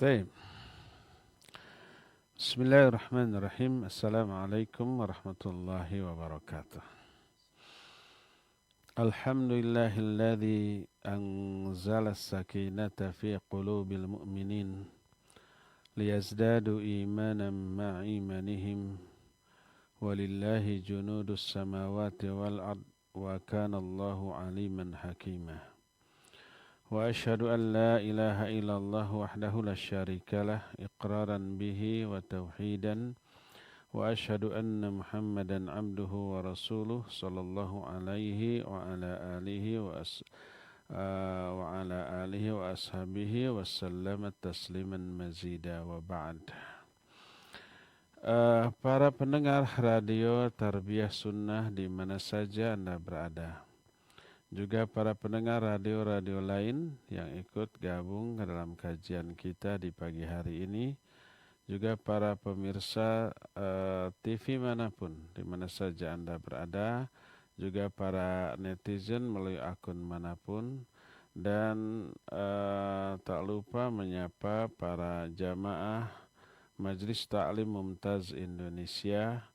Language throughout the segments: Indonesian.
طيب. بسم الله الرحمن الرحيم. السلام عليكم ورحمة الله وبركاته. الحمد لله الذي أنزل السكينة في قلوب المؤمنين ليزدادوا إيمانا مع إيمانهم ولله جنود السماوات والأرض وكان الله عليما حكيما. وأشهد أن لا إله إلا الله وحده لا شريك له إقرارا به وتوحيدا وأشهد أن محمدا عبده ورسوله صلى الله عليه وعلى آله وأصحابه وسلم تسليما مزيدا وبعد. Para pendengar radio Tarbiyah Sunnah di mana saja Anda berada, juga para pendengar radio-radio lain yang ikut gabung ke dalam kajian kita di pagi hari ini, juga para pemirsa TV manapun di mana saja Anda berada, juga para netizen melalui akun manapun, dan tak lupa menyapa para jamaah Majelis Ta'lim Mumtaz Indonesia,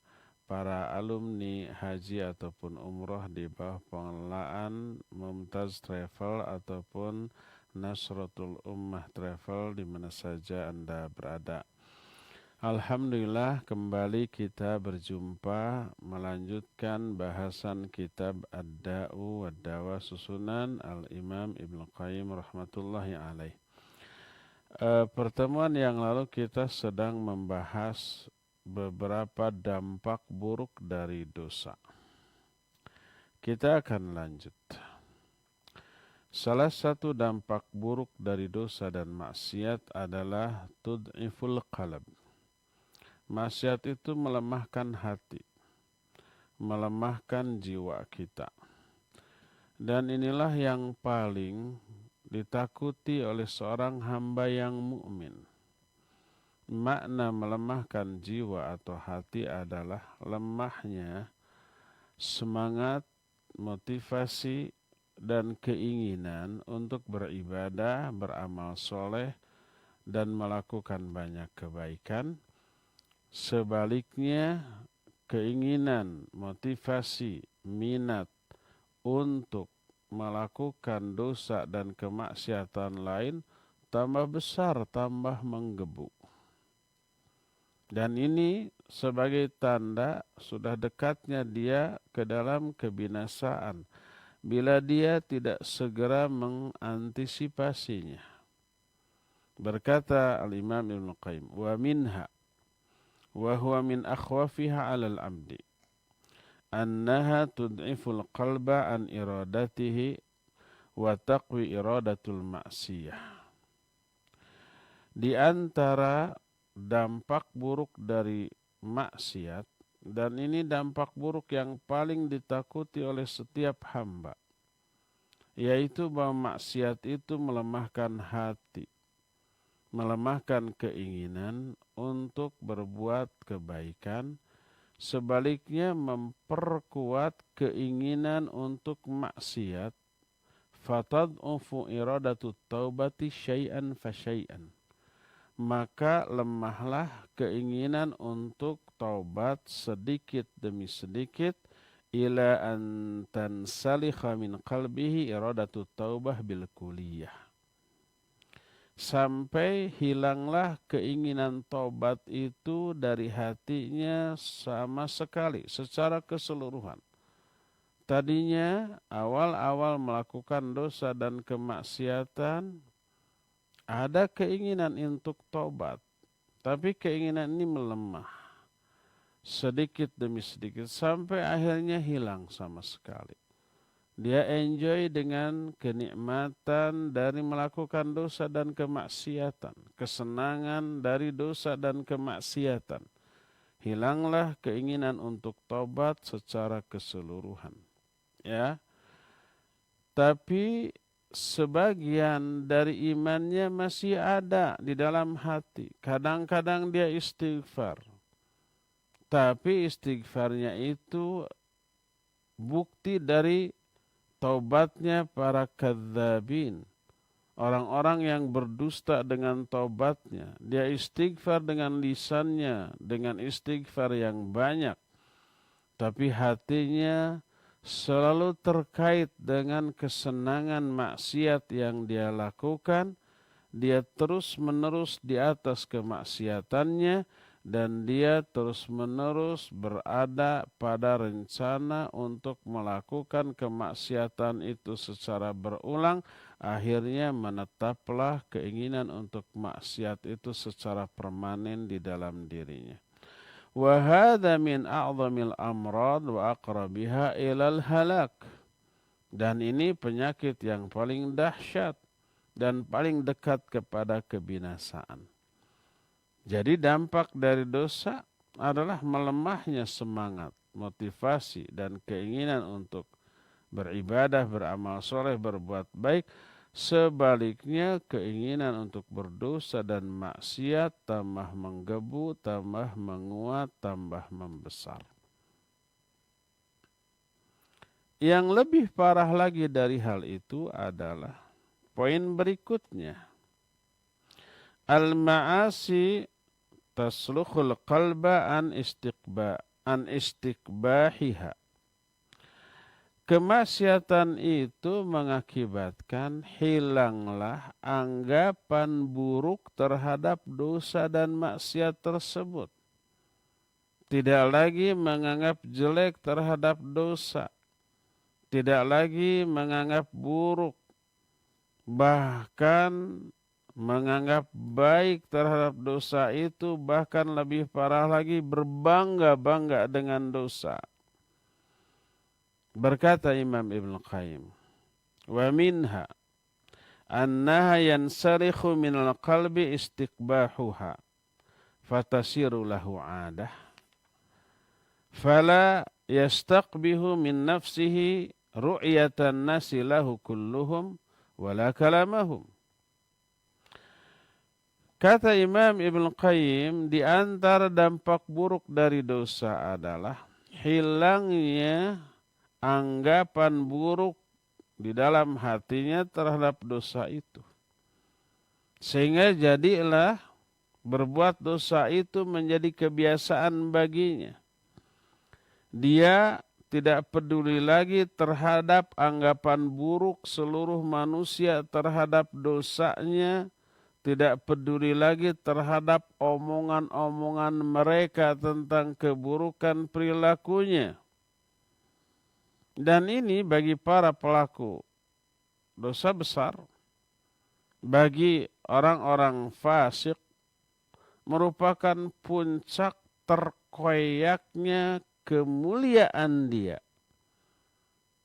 para alumni haji ataupun umroh di bawah pengelolaan Mumtaz Travel ataupun Nasratul Ummah Travel di mana saja Anda berada. Alhamdulillah kembali kita berjumpa melanjutkan bahasan kitab Ad-Da'u wad-Dawa susunan Al-Imam Ibnu Qayyim rahmatullahi alaih. Pertemuan yang lalu kita sedang membahas beberapa dampak buruk dari dosa. Kita akan lanjut. Salah satu dampak buruk dari dosa dan maksiat adalah tud'iful qalb. Maksiat itu melemahkan hati, melemahkan jiwa kita. Dan inilah yang paling ditakuti oleh seorang hamba yang mukmin. Makna melemahkan jiwa atau hati adalah lemahnya semangat, motivasi, dan keinginan untuk beribadah, beramal soleh, dan melakukan banyak kebaikan. Sebaliknya, keinginan, motivasi, minat untuk melakukan dosa dan kemaksiatan lain tambah besar, tambah menggebu. Dan ini sebagai tanda sudah dekatnya dia ke dalam kebinasaan bila dia tidak segera mengantisipasinya. Berkata Al-Imam Ibnu Qayyim, wa minha wa huwa min akhwafiha 'alal 'abdi annaha tud'iful qalba an iradatihi wa taqwi iradatul ma'siyah. Di antara dampak buruk dari maksiat, dan ini dampak buruk yang paling ditakuti oleh setiap hamba, yaitu bahwa maksiat itu melemahkan hati, melemahkan keinginan untuk berbuat kebaikan, sebaliknya memperkuat keinginan untuk maksiat. Fatad'ufu iradatu taubati syai'an fa syai'an. Maka lemahlah keinginan untuk taubat sedikit demi sedikit, ila an tansalikha min qalbihi iradatu taubah bil kulliyah. Sampai hilanglah keinginan taubat itu dari hatinya sama sekali, secara keseluruhan. Tadinya awal-awal melakukan dosa dan kemaksiatan ada keinginan untuk taubat, tapi keinginan ini melemah sedikit demi sedikit sampai akhirnya hilang sama sekali. Dia enjoy dengan kenikmatan dari melakukan dosa dan kemaksiatan, kesenangan dari dosa dan kemaksiatan. Hilanglah keinginan untuk taubat secara keseluruhan. Ya. Tapi sebagian dari imannya masih ada di dalam hati. Kadang-kadang dia istighfar. Tapi istighfarnya itu bukti dari taubatnya para kadzabin, Orang-orang yang berdusta dengan taubatnya, dia istighfar dengan lisannya, dengan istighfar yang banyak, tapi hatinya selalu terkait dengan kesenangan maksiat yang dia lakukan. Dia terus-menerus di atas kemaksiatannya dan dia terus-menerus berada pada rencana untuk melakukan kemaksiatan itu secara berulang. Akhirnya menetaplah keinginan untuk maksiat itu secara permanen di dalam dirinya. Wa hadza min a'zamil amrad wa aqrabiha ilal halak. Dan ini penyakit yang paling dahsyat dan paling dekat kepada kebinasaan. Jadi dampak dari dosa adalah melemahnya semangat, motivasi, dan keinginan untuk beribadah, beramal soleh, berbuat baik. Sebaliknya keinginan untuk berdosa dan maksiat tambah menggebu, tambah menguat, tambah membesar. Yang lebih parah lagi dari hal itu adalah poin berikutnya. Al-ma'asi taslukhul qalba an istiqbahiha. Kemaksiatan itu mengakibatkan hilanglah anggapan buruk terhadap dosa dan maksiat tersebut. Tidak lagi menganggap jelek terhadap dosa. Tidak lagi menganggap buruk. Bahkan menganggap baik terhadap dosa itu, bahkan lebih parah lagi berbangga-bangga dengan dosa. Berkata Imam Ibn Qayyim, wa minha annaha yansarikhu minal qalbi istiqbahuha fatasiru lahu adah fala yastaqbihu min nafsihi ru'yatan nasi lahu kulluhum wala kalamahum. Kata Imam Ibn Qayyim, di antara dampak buruk dari dosa adalah hilangnya anggapan buruk di dalam hatinya terhadap dosa itu. Sehingga jadilah berbuat dosa itu menjadi kebiasaan baginya. Dia tidak peduli lagi terhadap anggapan buruk seluruh manusia terhadap dosanya, tidak peduli lagi terhadap omongan-omongan mereka tentang keburukan perilakunya. Dan ini bagi para pelaku dosa besar, bagi orang-orang fasik, merupakan puncak terkoyaknya kemuliaan dia.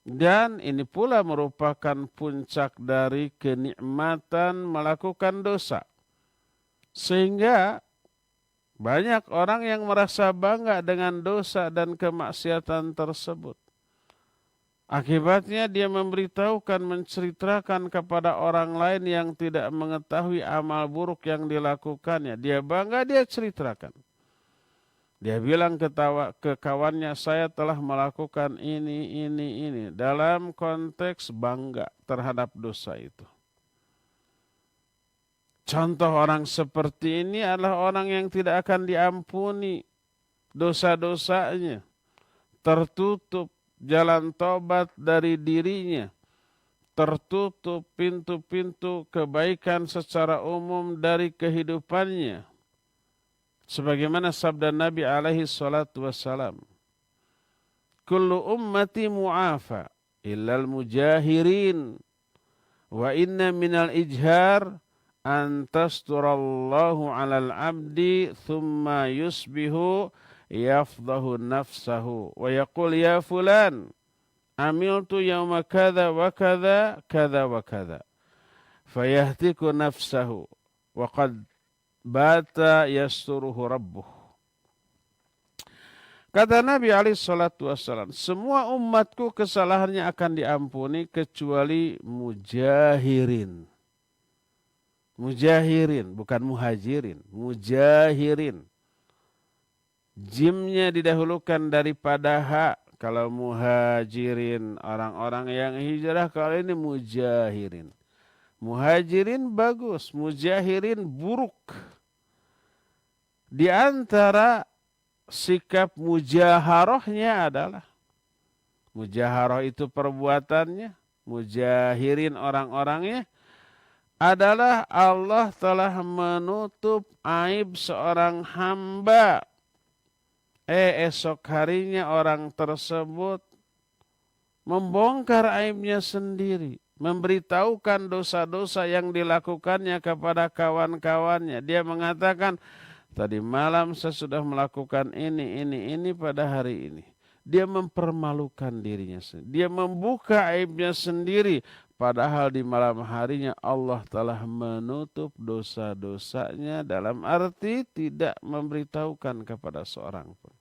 Dan ini pula merupakan puncak dari kenikmatan melakukan dosa. Sehingga banyak orang yang merasa bangga dengan dosa dan kemaksiatan tersebut. Akibatnya dia memberitahukan, menceritakan kepada orang lain yang tidak mengetahui amal buruk yang dilakukannya. Dia bangga, dia ceritakan. Dia bilang ke kawannya, saya telah melakukan ini. Dalam konteks bangga terhadap dosa itu. Contoh orang seperti ini adalah orang yang tidak akan diampuni dosa-dosanya. Tertutup jalan tobat dari dirinya. Tertutup pintu-pintu kebaikan secara umum dari kehidupannya. Sebagaimana sabda Nabi alaihi salatu wassalam. Kullu ummati mu'afa illal mujahirin. Wa inna minal ijhar an tasturallahu alal abdi thumma yusbihu yafdahu nafsahu wa yaqul ya fulan amiltu yawma kadha wa kadha kadha wa kadha fayahtiku nafsahu wa qad bata yasturuhu rabbuh. Kata Nabi alaihi salatu wassalam, semua umatku kesalahannya akan diampuni kecuali mujahirin. Mujahirin, bukan muhajirin, mujahirin. Jimnya didahulukan daripada ha. Kalau muhajirin orang-orang yang hijrah, kalau ini mujahirin. Muhajirin bagus, mujahirin buruk. Di antara sikap mujaharahnya adalah, mujaharah itu perbuatannya, mujahirin orang-orangnya, adalah Allah telah menutup aib seorang hamba. Esok harinya orang tersebut membongkar aibnya sendiri, memberitahukan dosa-dosa yang dilakukannya kepada kawan-kawannya. Dia mengatakan, tadi malam saya sudah melakukan ini pada hari ini. Dia mempermalukan dirinya sendiri. Dia membuka aibnya sendiri. Padahal di malam harinya Allah telah menutup dosa-dosanya, dalam arti tidak memberitahukan kepada seorang pun.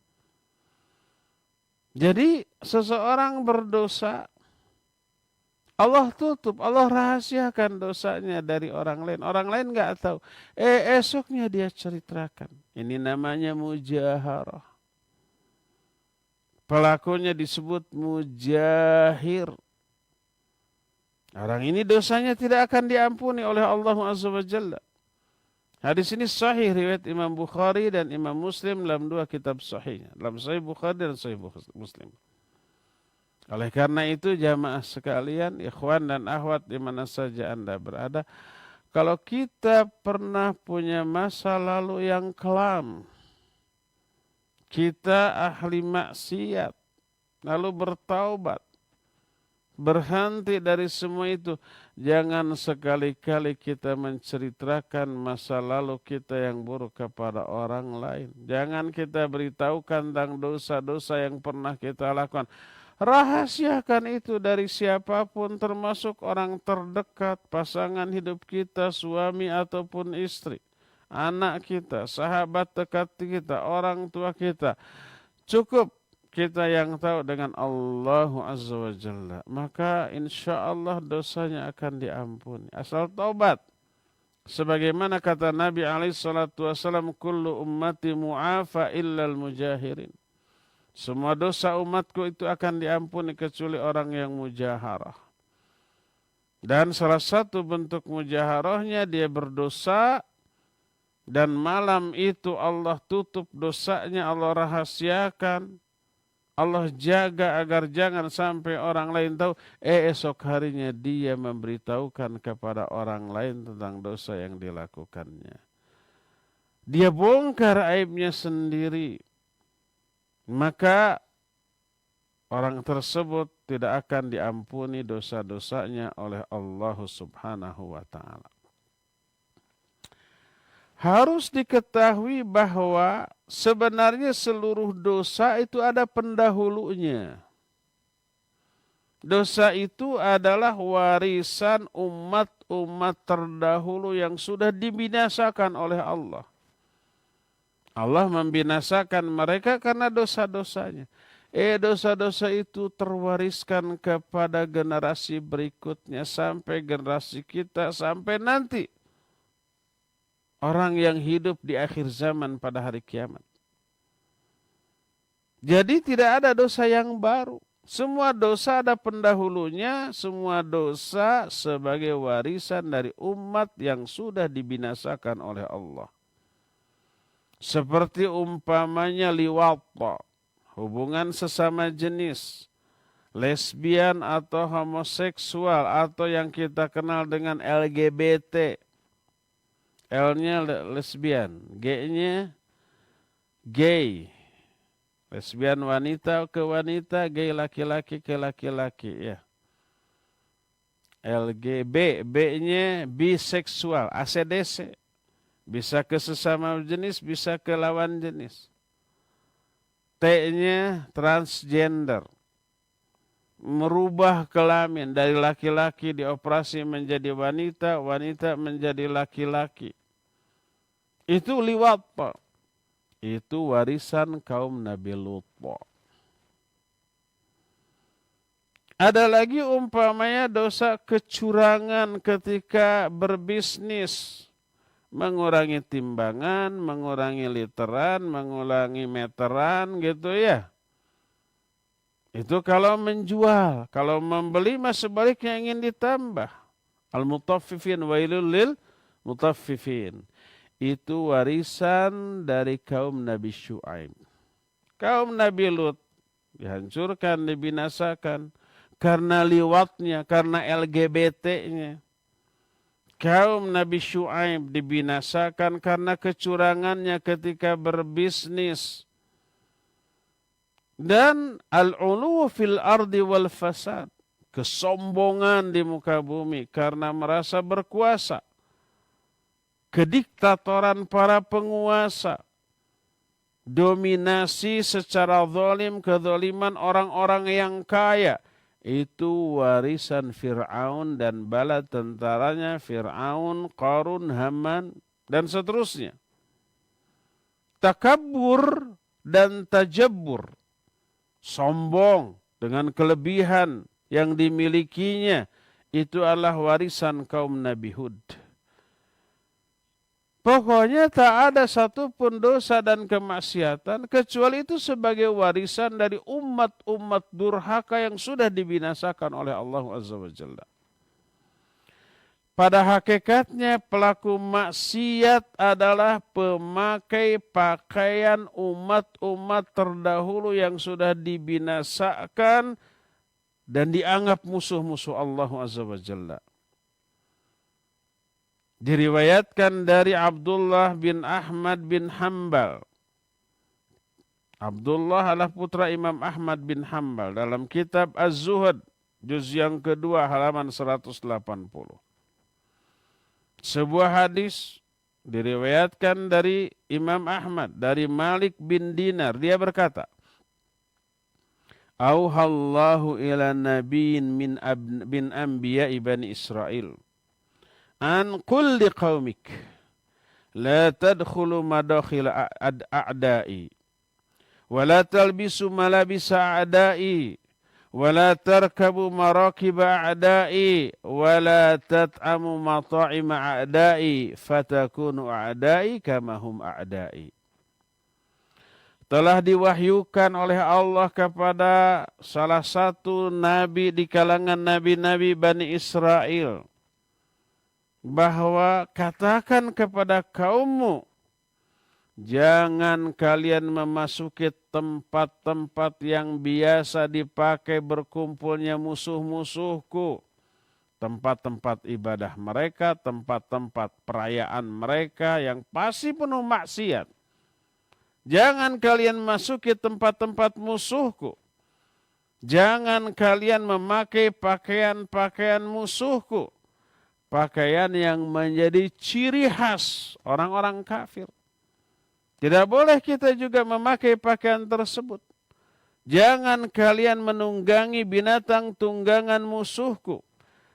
Jadi seseorang berdosa, Allah tutup, Allah rahasiakan dosanya dari orang lain. Orang lain nggak tahu. Esoknya dia ceritakan. Ini namanya mujaharah. Pelakunya disebut mujahir. Orang ini dosanya tidak akan diampuni oleh Allah Azza wa Jalla. Hadis ini sahih riwayat Imam Bukhari dan Imam Muslim dalam dua kitab sahihnya. Dalam Sahih Bukhari dan Sahih Muslim. Oleh karena itu jamaah sekalian, ikhwan dan akhwat di mana saja Anda berada, kalau kita pernah punya masa lalu yang kelam, kita ahli maksiat, lalu bertaubat, berhenti dari semua itu, jangan sekali-kali kita menceritakan masa lalu kita yang buruk kepada orang lain. Jangan kita beritahukan tentang dosa-dosa yang pernah kita lakukan. Rahasiakan itu dari siapapun, termasuk orang terdekat, pasangan hidup kita, suami ataupun istri, anak kita, sahabat dekat kita, orang tua kita. Cukup kita yang tahu dengan Allah Azza wa Jalla. Maka insya Allah dosanya akan diampuni. Asal taubat. Sebagaimana kata Nabi SAW, kullu ummati mu'afa illal mujahirin. Semua dosa umatku itu akan diampuni kecuali orang yang mujaharah. Dan salah satu bentuk mujaharahnya dia berdosa dan malam itu Allah tutup dosanya, Allah rahasiakan. Allah jaga agar jangan sampai orang lain tahu. Esok harinya dia memberitahukan kepada orang lain tentang dosa yang dilakukannya. Dia bongkar aibnya sendiri. Maka orang tersebut tidak akan diampuni dosa-dosanya oleh Allah Subhanahu wa ta'ala. Harus diketahui bahwa sebenarnya seluruh dosa itu ada pendahulunya. Dosa itu adalah warisan umat-umat terdahulu yang sudah dibinasakan oleh Allah. Allah membinasakan mereka karena dosa-dosanya. Dosa-dosa itu terwariskan kepada generasi berikutnya sampai generasi kita, sampai nanti orang yang hidup di akhir zaman pada hari kiamat. Jadi tidak ada dosa yang baru. Semua dosa ada pendahulunya, semua dosa sebagai warisan dari umat yang sudah dibinasakan oleh Allah. Seperti umpamanya liwat, hubungan sesama jenis, lesbian atau homoseksual atau yang kita kenal dengan LGBT. L-nya lesbian, G-nya gay. Lesbian wanita ke wanita, gay laki-laki ke laki-laki, ya. LGB, B-nya biseksual, ACDC. Bisa ke sesama jenis, bisa ke lawan jenis. T-nya transgender. Merubah kelamin dari laki-laki dioperasi menjadi wanita, wanita menjadi laki-laki. Itu liwat, Pak. Itu warisan kaum Nabi Lut. Ada lagi umpamanya dosa kecurangan ketika berbisnis. Mengurangi timbangan, mengurangi literan, mengurangi meteran gitu ya. Itu kalau menjual, kalau membeli mas sebaliknya ingin ditambah. Al-mutaffifin wailul lil mutaffifin. Itu warisan dari kaum Nabi Syuaib. Kaum Nabi Lut dihancurkan, dibinasakan karena liwatnya, karena LGBT-nya. Kaum Nabi Syuaib dibinasakan karena kecurangannya ketika berbisnis. Dan al-ulu fil ardi wal fasad, kesombongan di muka bumi karena merasa berkuasa. Kediktatoran para penguasa, dominasi secara zalim, kezaliman orang-orang yang kaya. Itu warisan Fir'aun dan bala tentaranya Fir'aun, Qarun, Haman, dan seterusnya. Takabur dan tajabbur, sombong dengan kelebihan yang dimilikinya, itu adalah warisan kaum Nabi Hud. Pokoknya tak ada satupun dosa dan kemaksiatan kecuali itu sebagai warisan dari umat-umat durhaka yang sudah dibinasakan oleh Allah Azza wa Jalla. Pada hakikatnya pelaku maksiat adalah pemakai pakaian umat-umat terdahulu yang sudah dibinasakan dan dianggap musuh-musuh Allah Azza wa Jalla. Diriwayatkan dari Abdullah bin Ahmad bin Hanbal. Abdullah adalah putra Imam Ahmad bin Hanbal dalam kitab Az-Zuhud, juz yang kedua halaman 180. Sebuah hadis diriwayatkan dari Imam Ahmad, dari Malik bin Dinar. Dia berkata, Auhallahu ila nabiyyin min anbiya'i bani Israel. An kulli qaumik la tadkhulu madakhil a'da'i wa la talbisu malabisa a'da'i wa la tarkabu marakib a'da'i wa la tat'amu mata'ima a'da'i fatakunu a'da'i kama hum a'da'i. Telah diwahyukan oleh Allah kepada salah satu nabi di kalangan nabi-nabi Bani Israel, bahwa katakan kepada kaummu, jangan kalian memasuki tempat-tempat yang biasa dipakai berkumpulnya musuh-musuhku. Tempat-tempat ibadah mereka, tempat-tempat perayaan mereka yang pasti penuh maksiat. Jangan kalian masuki tempat-tempat musuhku. Jangan kalian memakai pakaian-pakaian musuhku. Pakaian yang menjadi ciri khas orang-orang kafir. Tidak boleh kita juga memakai pakaian tersebut. Jangan kalian menunggangi binatang tunggangan musuhku.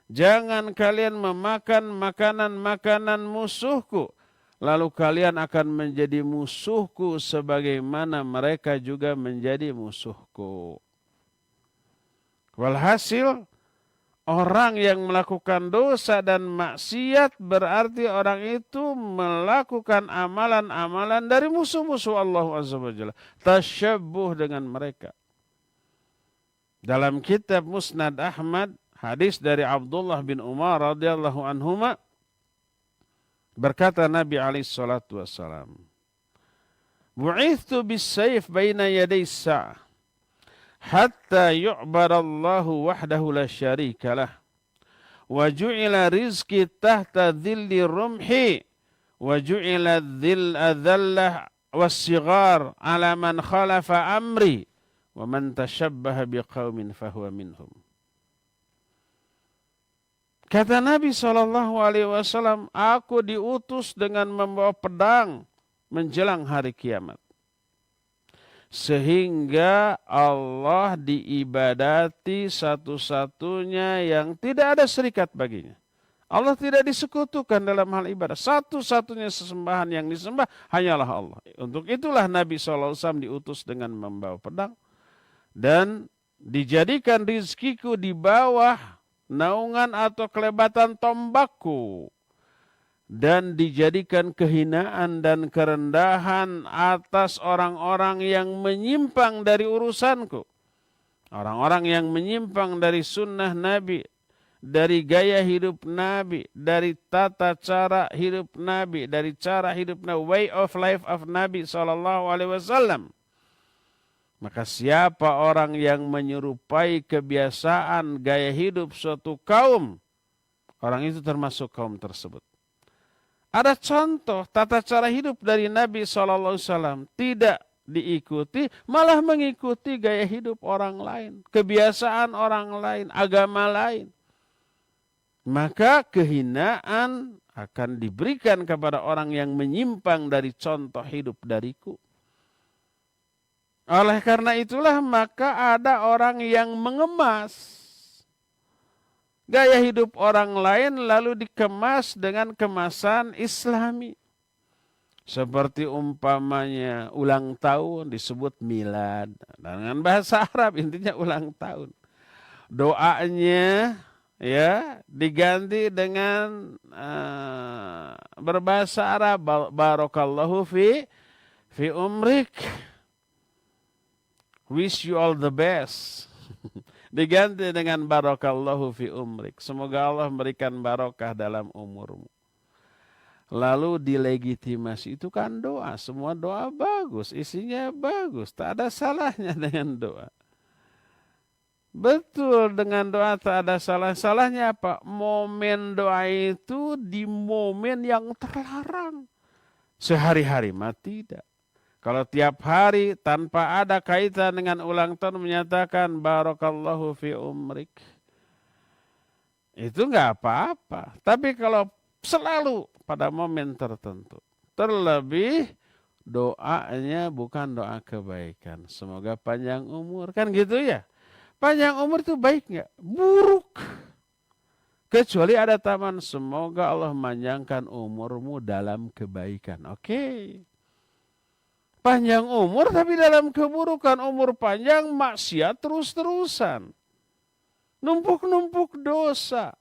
Jangan kalian memakan makanan-makanan musuhku. Lalu kalian akan menjadi musuhku sebagaimana mereka juga menjadi musuhku. Walhasil, orang yang melakukan dosa dan maksiat berarti orang itu melakukan amalan-amalan dari musuh-musuh Allah Azza wa Jalla. Tasyabbuh dengan mereka. Dalam kitab Musnad Ahmad, hadis dari Abdullah bin Umar radhiyallahu anhuma, berkata Nabi alaihi salatu wassalam, Bu'ithtu bis-sayf baina yaday sa'ah hatta yu'badallahu wahdahu la syarika lah wa ju'ila rizqi tahta dhilli rumhi wa ju'ila dhillah was-sighar ala man khalafa amri wa man tashabbaha biqaumin fahuwa minhum. Kata Nabi SAW, aku diutus dengan membawa pedang menjelang hari kiamat. Sehingga Allah diibadati satu-satunya yang tidak ada serikat baginya. Allah tidak disekutukan dalam hal ibadah. Satu-satunya sesembahan yang disembah hanyalah Allah. Untuk itulah Nabi SAW diutus dengan membawa pedang. Dan dijadikan rizkiku di bawah naungan atau kelebatan tombakku. Dan dijadikan kehinaan dan kerendahan atas orang-orang yang menyimpang dari urusanku. Orang-orang yang menyimpang dari sunnah Nabi. dari gaya hidup Nabi, dari tata cara hidup Nabi, dari cara hidup Nabi, way of life of Nabi SAW. Maka siapa orang yang menyerupai kebiasaan gaya hidup suatu kaum, orang itu termasuk kaum tersebut. Ada contoh tata cara hidup dari Nabi SAW tidak diikuti, malah mengikuti gaya hidup orang lain, kebiasaan orang lain, agama lain. Maka kehinaan akan diberikan kepada orang yang menyimpang dari contoh hidup dariku. Oleh karena itulah maka ada orang yang mengemas gaya hidup orang lain lalu dikemas dengan kemasan Islami. Seperti umpamanya ulang tahun disebut milad. Dengan bahasa Arab intinya ulang tahun. Doanya ya diganti dengan berbahasa Arab. Barakallahu fi umrik. Wish you all the best. Diganti dengan barakallahu fi umrik. Semoga Allah memberikan barokah dalam umurmu. Lalu dilegitimasi, itu kan doa. Semua doa bagus, isinya bagus. Tak ada salahnya dengan doa. Betul, dengan doa tak ada salah. Salahnya apa? Momen doa itu di momen yang terlarang. Sehari-hari mah tidak. Kalau tiap hari tanpa ada kaitan dengan ulang tahun menyatakan barakallahu fi umrik. Itu enggak apa-apa. Tapi kalau selalu pada momen tertentu. Terlebih doanya bukan doa kebaikan. Semoga panjang umur. Kan gitu ya. Panjang umur itu baik nggak? Buruk. Kecuali ada taman. Semoga Allah memanjangkan umurmu dalam kebaikan. Oke. Panjang umur tapi dalam keburukan. Umur panjang maksiat terus-terusan. Numpuk-numpuk dosa.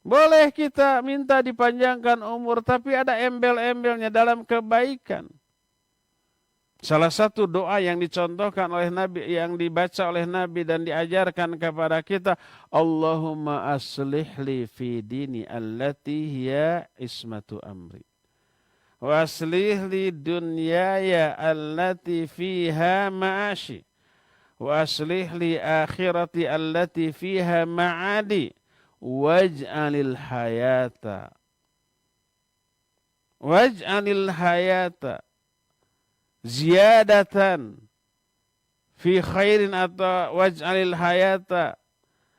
Boleh kita minta dipanjangkan umur, tapi ada embel-embelnya dalam kebaikan. Salah satu doa yang dicontohkan oleh Nabi, yang dibaca oleh Nabi dan diajarkan kepada kita, Allahumma aslih li fi dini allati hiya ismatu amri. Wa aslih li dunyaya allati fiha ma'ashi. Wa aslih li akhirati allati fiha ma'adi. Waj'alil hayata ziyadatan fi khairin atau waj'alil hayata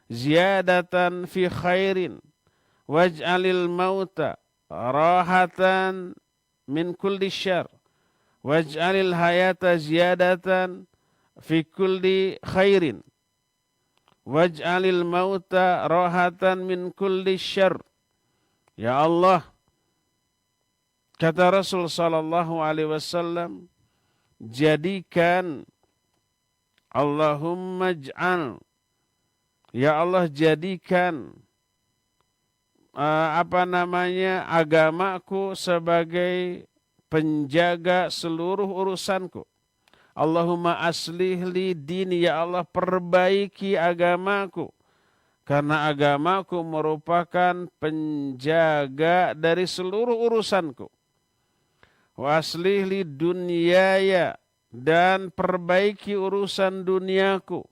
ziyadatan fi khairin waj'alil mauta rahatan min kulli syarr waj'alil hayata ziyadatan fi kulli khairin waj'alil mauta rahatan min kulli syarr. Ya Allah, kata Rasul sallallahu alaihi wasallam, jadikan Allahumma ij'al, ya Allah jadikan agamaku sebagai penjaga seluruh urusanku. Allahumma aslih li dini, ya Allah perbaiki agamaku. Karena agamaku merupakan penjaga dari seluruh urusanku. Wa aslih li dunyaya, dan perbaiki urusan duniaku.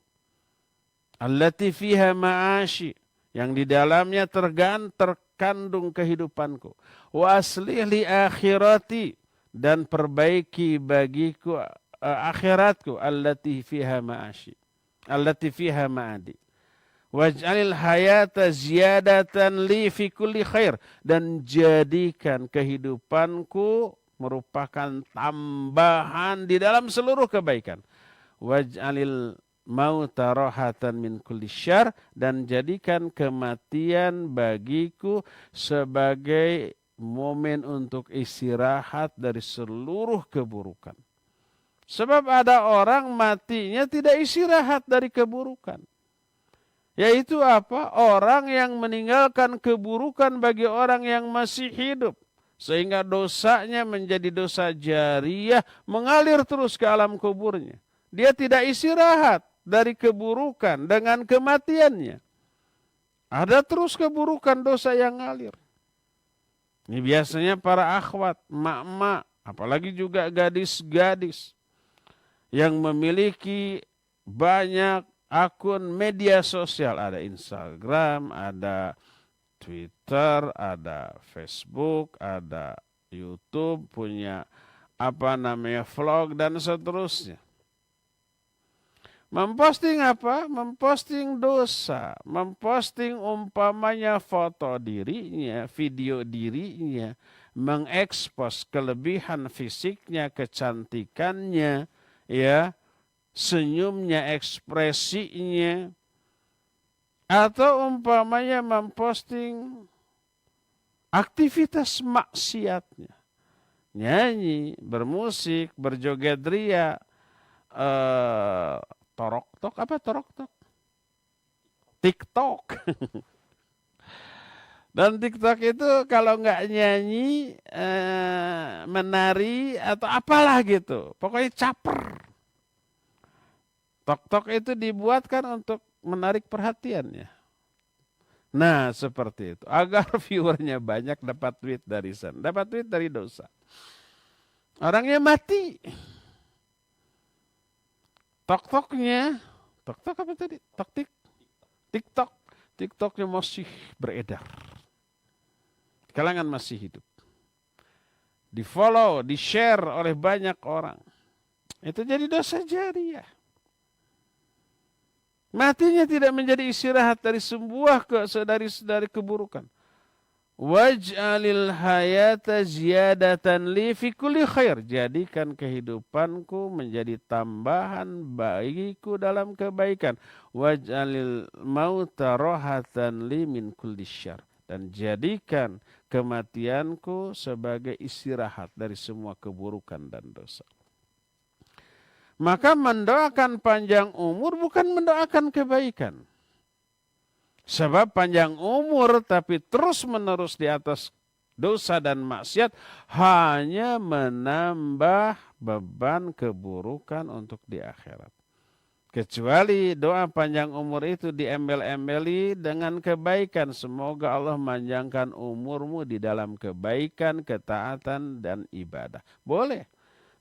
Allati fiha ma'ashi, yang di dalamnya terkandung kehidupanku. Wa aslih li akhirati, dan perbaiki bagiku akhiratku, allati fiha ma'ashi, allati fiha ma'adi. Waj'alil hayata ziyadatan li fi kulli khair, dan jadikan kehidupanku merupakan tambahan di dalam seluruh kebaikan. Waj'alil mauta rahatan min kulli syarr, dan jadikan kematian bagiku sebagai momen untuk istirahat dari seluruh keburukan. Sebab ada orang matinya tidak istirahat dari keburukan. Yaitu apa? Orang yang meninggalkan keburukan bagi orang yang masih hidup. Sehingga dosanya menjadi dosa jariyah, mengalir terus ke alam kuburnya. Dia tidak istirahat dari keburukan dengan kematiannya. Ada terus keburukan dosa yang ngalir. Ini biasanya para akhwat, mak-mak, apalagi juga gadis-gadis yang memiliki banyak akun media sosial. Ada Instagram, ada Twitter, ada Facebook, ada YouTube, punya vlog dan seterusnya. Memposting apa? Memposting dosa, memposting umpamanya foto dirinya, video dirinya, mengekspos kelebihan fisiknya, kecantikannya, ya, senyumnya, ekspresinya, atau umpamanya memposting aktivitas maksiatnya. Nyanyi, bermusik, berjoget ria, torok-tok? TikTok. Dan TikTok itu kalau nggak nyanyi, menari, atau apalah gitu. Pokoknya caper. Tok-tok itu dibuatkan untuk menarik perhatiannya. Nah, seperti itu. Agar viewernya banyak, dapat duit dari sana. Dapat duit dari dosa. Orangnya mati. Tok-toknya, tok-tok apa tadi? TikTok. TikToknya masih beredar. Kalangan masih hidup. Di-follow, di-share oleh banyak orang. Itu jadi dosa jariah. Matinya tidak menjadi istirahat dari dari keburukan. Waj'alil hayata ziyadatan li fi kulli khair. Jadikan kehidupanku menjadi tambahan bagiku dalam kebaikan. Waj'alil mauta rohatan li min kulli syarr. Dan jadikan kematianku sebagai istirahat dari semua keburukan dan dosa. Maka mendoakan panjang umur bukan mendoakan kebaikan. Sebab panjang umur tapi terus-menerus di atas dosa dan maksiat hanya menambah beban keburukan untuk di akhirat. Kecuali doa panjang umur itu diembel-embeli dengan kebaikan. Semoga Allah panjangkan umurmu di dalam kebaikan, ketaatan, dan ibadah. Boleh.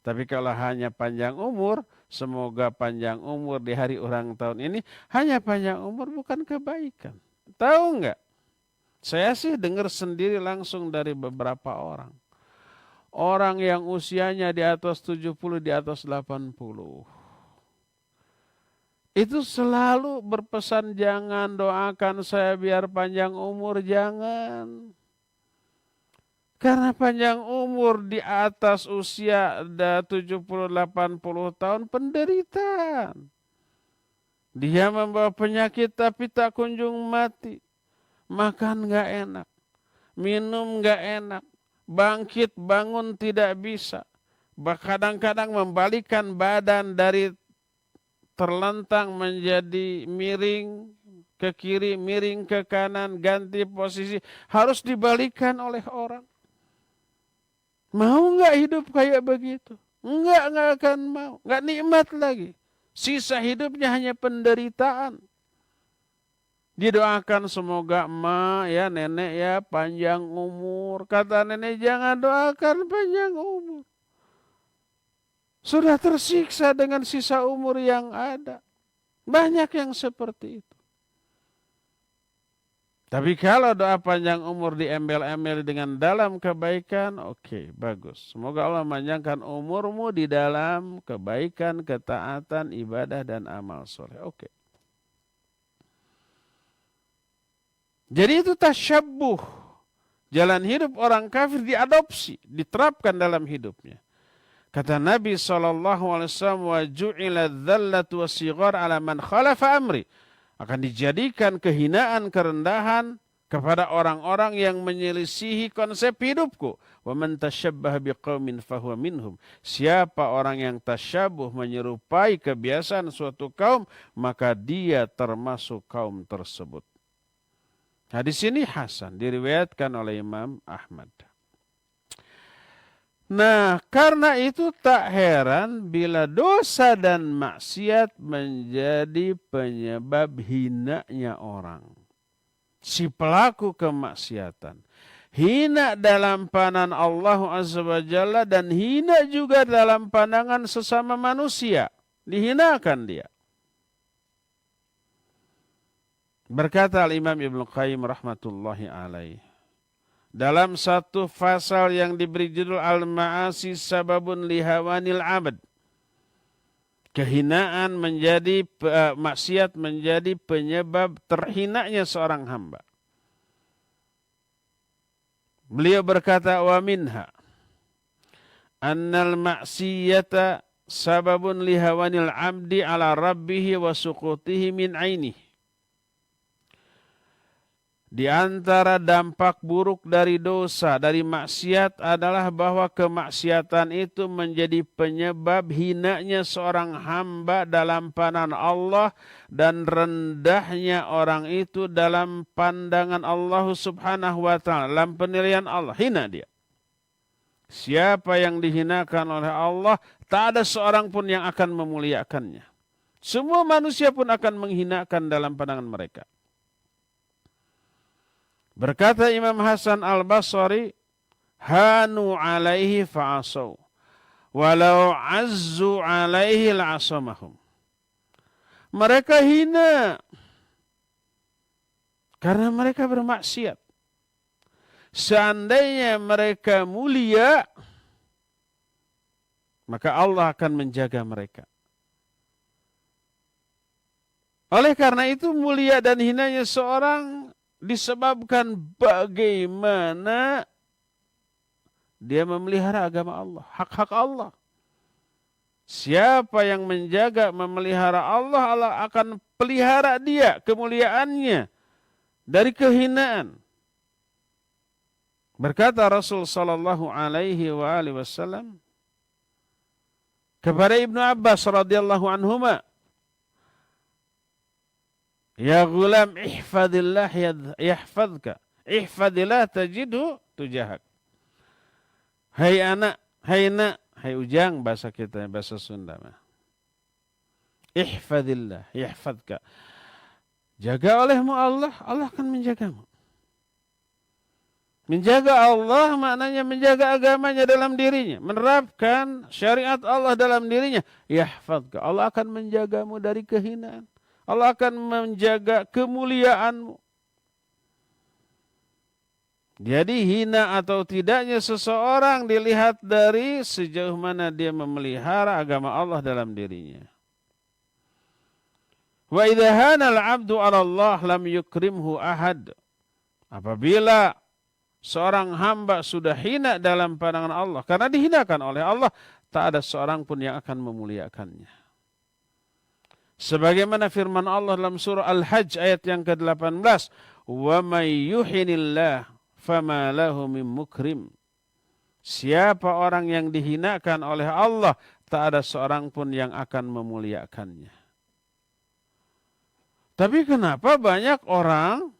Tapi kalau hanya panjang umur, semoga panjang umur di hari ulang tahun ini, hanya panjang umur bukan kebaikan. Tahu nggak? Saya sih dengar sendiri langsung dari beberapa orang. Orang yang usianya di atas 70, di atas 80. Itu selalu berpesan, jangan doakan saya biar panjang umur, jangan. Karena panjang umur di atas usia 70-80 tahun penderitaan. Dia membawa penyakit tapi tak kunjung mati. Makan gak enak. Minum gak enak. Bangkit bangun tidak bisa. Kadang-kadang membalikan badan dari terlentang menjadi miring ke kiri, miring ke kanan, ganti posisi. Harus dibalikan oleh orang. Mau nggak hidup kayak begitu? Nggak akan mau. Nggak nikmat lagi. Sisa hidupnya hanya penderitaan. Didoakan semoga emak ya, nenek ya panjang umur. Kata nenek jangan doakan panjang umur. Sudah tersiksa dengan sisa umur yang ada. Banyak yang seperti itu. Tapi kalau doa panjang umur diembel-embel dengan dalam kebaikan, oke, bagus. Semoga Allah memanjangkan umurmu di dalam kebaikan, ketaatan, ibadah, dan amal soleh. Oke. Jadi itu tasyabbuh. Jalan hidup orang kafir diadopsi, diterapkan dalam hidupnya. Kata Nabi SAW, wa ju'ila dzallatu wassighar ala man khalafa amri. Akan dijadikan kehinaan, kerendahan kepada orang-orang yang menyelisihi konsep hidupku. Wa man tashabbaha biqaumin fahuwa minhum. Siapa orang yang tasyabuh menyerupai kebiasaan suatu kaum, maka dia termasuk kaum tersebut. Hadis ini hasan, diriwayatkan oleh Imam Ahmad. Nah, karena itu tak heran bila dosa dan maksiat menjadi penyebab hinanya orang. si pelaku kemaksiatan. Hina dalam pandangan Allah Azza wa Jalla dan hina juga dalam pandangan sesama manusia. Dihinakan dia. Berkata Al-Imam Ibnu Qayyim rahmatullahi alaih. Dalam satu pasal yang diberi judul Al-Ma'asi Sababun Lihawanil Abad. Kehinaan menjadi, maksiat menjadi penyebab terhinanya seorang hamba. Beliau berkata, wa minha annal ma'siyata sababun lihawanil abdi ala rabbihi wa suqutihi min ainih. Di antara dampak buruk dari dosa, dari maksiat adalah bahwa kemaksiatan itu menjadi penyebab hinanya seorang hamba dalam pandangan Allah dan rendahnya orang itu dalam pandangan Allah Subhanahu wa ta'ala. Dalam penilaian Allah, hina dia. Siapa yang dihinakan oleh Allah, tak ada seorang pun yang akan memuliakannya. Semua manusia pun akan menghinakan dalam pandangan mereka. Berkata Imam Hasan Al-Basri, hanu alaihi fa'asaw, walau azzu alaihi la'asamahum. Mereka hina karena mereka bermaksiat. Seandainya mereka mulia, maka Allah akan menjaga mereka. Oleh karena itu mulia dan hinanya seorang disebabkan bagaimana dia memelihara agama Allah, hak-hak Allah. Siapa yang menjaga, memelihara Allah, Allah akan pelihara dia, kemuliaannya, dari kehinaan. Berkata Rasul sallallahu alaihi wasallam kepada Ibnu Abbas radhiyallahu anhuma, ya gulam ihfadillah yahfadka, ihfadillah tajidhu tujahak. Hai anak, hai nak, hai ujang bahasa kita, bahasa Sunda mah. Ihfadillah yahfadka. Jaga olehmu Allah, Allah akan menjagamu. Menjaga Allah maknanya menjaga agamanya dalam dirinya, menerapkan syariat Allah dalam dirinya. Yahfadka, Allah akan menjagamu dari kehinaan. Allah akan menjaga kemuliaanmu. Jadi hina atau tidaknya seseorang dilihat dari sejauh mana dia memelihara agama Allah dalam dirinya. Wa idza hana al-'abdu 'ala Allah lam yukrimhu ahad. Apabila seorang hamba sudah hina dalam pandangan Allah karena dihinakan oleh Allah, tak ada seorang pun yang akan memuliakannya. Sebagaimana firman Allah dalam surah Al-Hajj ayat yang ke-18, "Wa may yuhinillah fama lahu min mukrim." Siapa orang yang dihinakan oleh Allah, tak ada seorang pun yang akan memuliakannya. Tapi kenapa banyak orang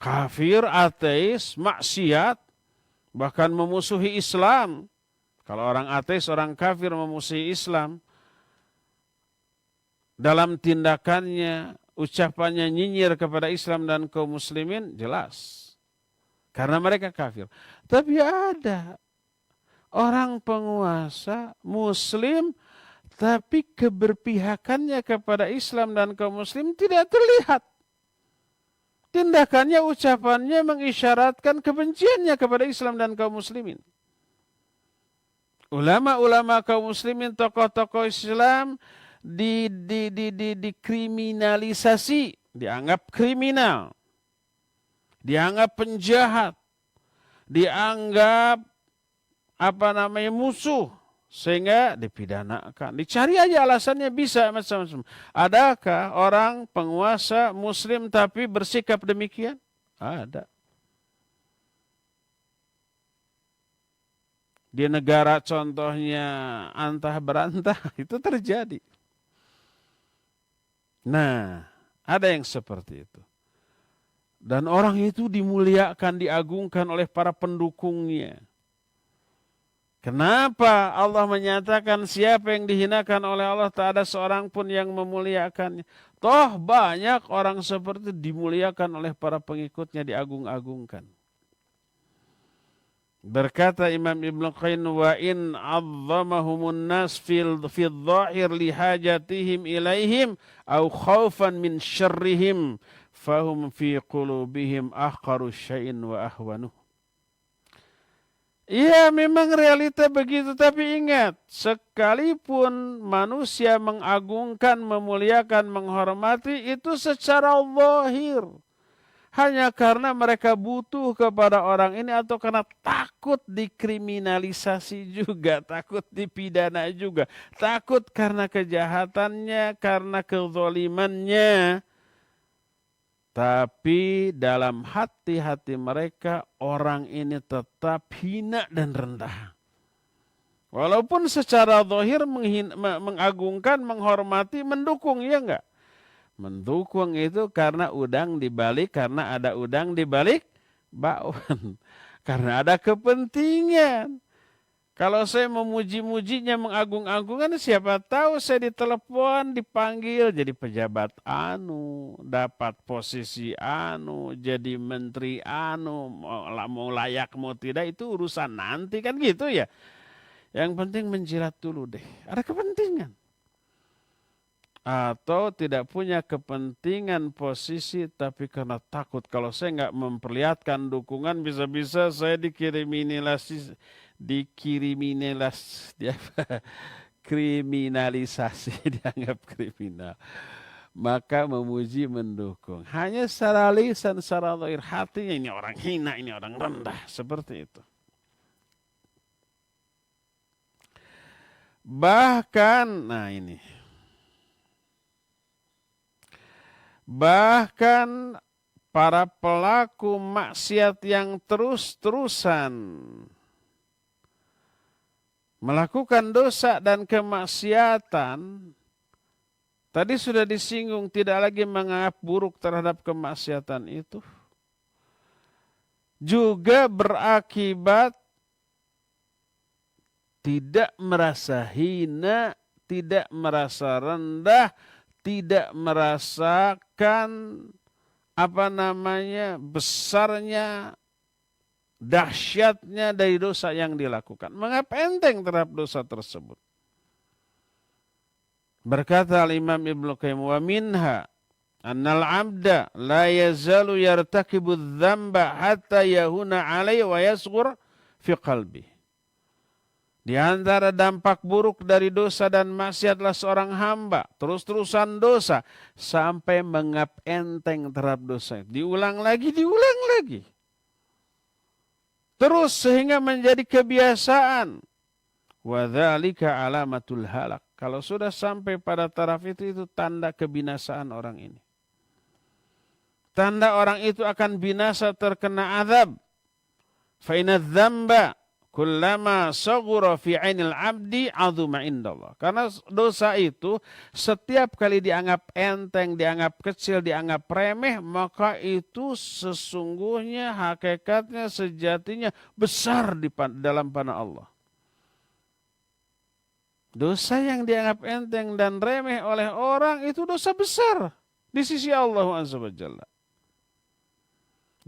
kafir, ateis, maksiat, bahkan memusuhi Islam? Kalau orang ateis, orang kafir memusuhi Islam, dalam tindakannya, ucapannya nyinyir kepada Islam dan kaum muslimin, jelas. Karena mereka kafir. Tapi ada orang penguasa muslim, tapi keberpihakannya kepada Islam dan kaum muslim tidak terlihat. Tindakannya, ucapannya mengisyaratkan kebenciannya kepada Islam dan kaum muslimin. Ulama-ulama kaum muslimin, tokoh-tokoh Islam, dikriminalisasi, dianggap kriminal, dianggap penjahat, dianggap musuh, sehingga dipidanakan. Dicari aja alasannya, bisa macam-macam. Adakah orang penguasa muslim tapi bersikap demikian? Ada. Di negara contohnya antah berantah itu terjadi. Nah, ada yang seperti itu. Dan orang itu dimuliakan, diagungkan oleh para pendukungnya. Kenapa Allah menyatakan siapa yang dihinakan oleh Allah tak ada seorang pun yang memuliakannya? Toh banyak orang seperti dimuliakan oleh para pengikutnya, diagung-agungkan. Berkata Imam Ibn Qayyim, wa in azzamahumun nas fil dhahir lihajatihim ilaihim au khaufan min syarrihim fahum fi qulubihim ahqaru syai'in wa ahwanuh. Iya, memang realita begitu, tapi ingat, sekalipun manusia mengagungkan, memuliakan, menghormati itu secara zahir. Hanya karena mereka butuh kepada orang ini atau karena takut dikriminalisasi juga, takut dipidana juga, takut karena kejahatannya, karena kezalimannya. Tapi dalam hati-hati mereka orang ini tetap hina dan rendah. Walaupun secara zahir mengagungkan, menghormati, mendukung, ya enggak? Mendukung itu karena udang dibalik, karena ada udang dibalik bakwan. Karena ada kepentingan. Kalau saya memuji-mujinya, mengagung-agungkan, siapa tahu saya ditelepon, dipanggil jadi pejabat anu, dapat posisi anu, jadi menteri anu, mau layak mau tidak itu urusan nanti, kan gitu ya. Yang penting menjilat dulu deh, ada kepentingan. Atau tidak punya kepentingan posisi tapi karena takut kalau saya nggak memperlihatkan dukungan bisa-bisa saya dikriminalisasi, dianggap kriminal. Maka memuji, mendukung. Hanya secara lisan, secara zahir, hatinya ini orang hina, ini orang rendah, seperti itu. Bahkan, nah ini. Bahkan para pelaku maksiat yang terus-terusan melakukan dosa dan kemaksiatan, tadi sudah disinggung, tidak lagi menganggap buruk terhadap kemaksiatan itu, juga berakibat tidak merasa hina, tidak merasa rendah, tidak merasakan besarnya, dahsyatnya dari dosa yang dilakukan. Mengapa enteng terhadap dosa tersebut? Berkata Imam Ibn Qayyim, wa minha annal abda la yazalu yartakibu dzamba hatta yahuna alaihi wa yasghur fi qalbi. Di antara dampak buruk dari dosa dan maksiatlah seorang hamba terus-terusan dosa sampai menganggap enteng terhadap dosa. Diulang lagi, diulang lagi. Terus sehingga menjadi kebiasaan. Wa dzalika alamatul halak. Kalau sudah sampai pada taraf itu tanda kebinasaan orang ini. Tanda orang itu akan binasa, terkena azab. Fa inadz dzamba kullama saghura fi 'ainil 'abdi 'azuma indallah. Karena dosa itu setiap kali dianggap enteng, dianggap kecil, dianggap remeh, maka itu sesungguhnya hakikatnya sejatinya besar dalam pandangan Allah. Dosa yang dianggap enteng dan remeh oleh orang itu dosa besar di sisi Allah Azza wa Jalla.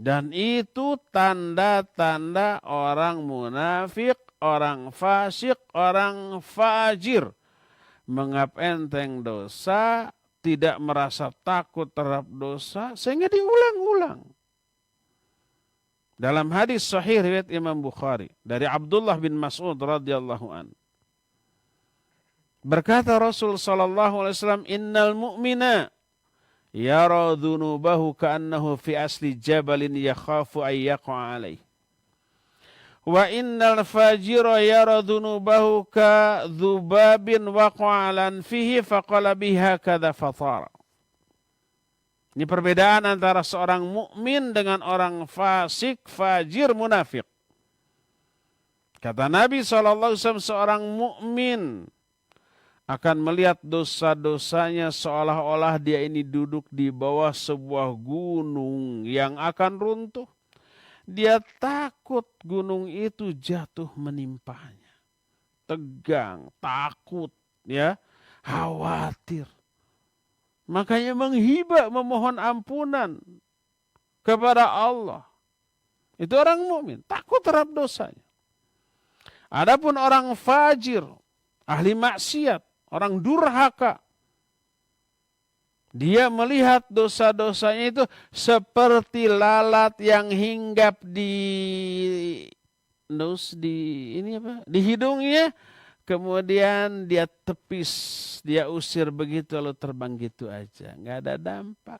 Dan itu tanda-tanda orang munafik, orang fasik, orang fajir. Menganggap enteng dosa, tidak merasa takut terhadap dosa, sehingga diulang-ulang. Dalam hadis sahih riwayat Imam Bukhari dari Abdullah bin Mas'ud radhiyallahu an. Berkata Rasul sallallahu alaihi wasallam, "Innal mu'mina yara dhunubahu ka'annahu fi asli jabalin yakhafu an yaqa alaih. Wa innal fajira yara dhunubahu ka dhubabin waqa'alan fihi faqala biha kadha fatara." Ini perbedaan antara seorang mukmin dengan orang fasik, fajir, munafik. Kata Nabi SAW, seorang mukmin akan melihat dosa-dosanya seolah-olah dia ini duduk di bawah sebuah gunung yang akan runtuh. Dia takut gunung itu jatuh menimpanya. Tegang, takut, ya, khawatir. Makanya menghibah, memohon ampunan kepada Allah. Itu orang mukmin, takut terhadap dosanya. Adapun orang fajir, ahli maksiat, orang durhaka, dia melihat dosa-dosanya itu seperti lalat yang hinggap di hidungnya, kemudian dia tepis, dia usir begitu lalu terbang gitu aja, nggak ada dampak.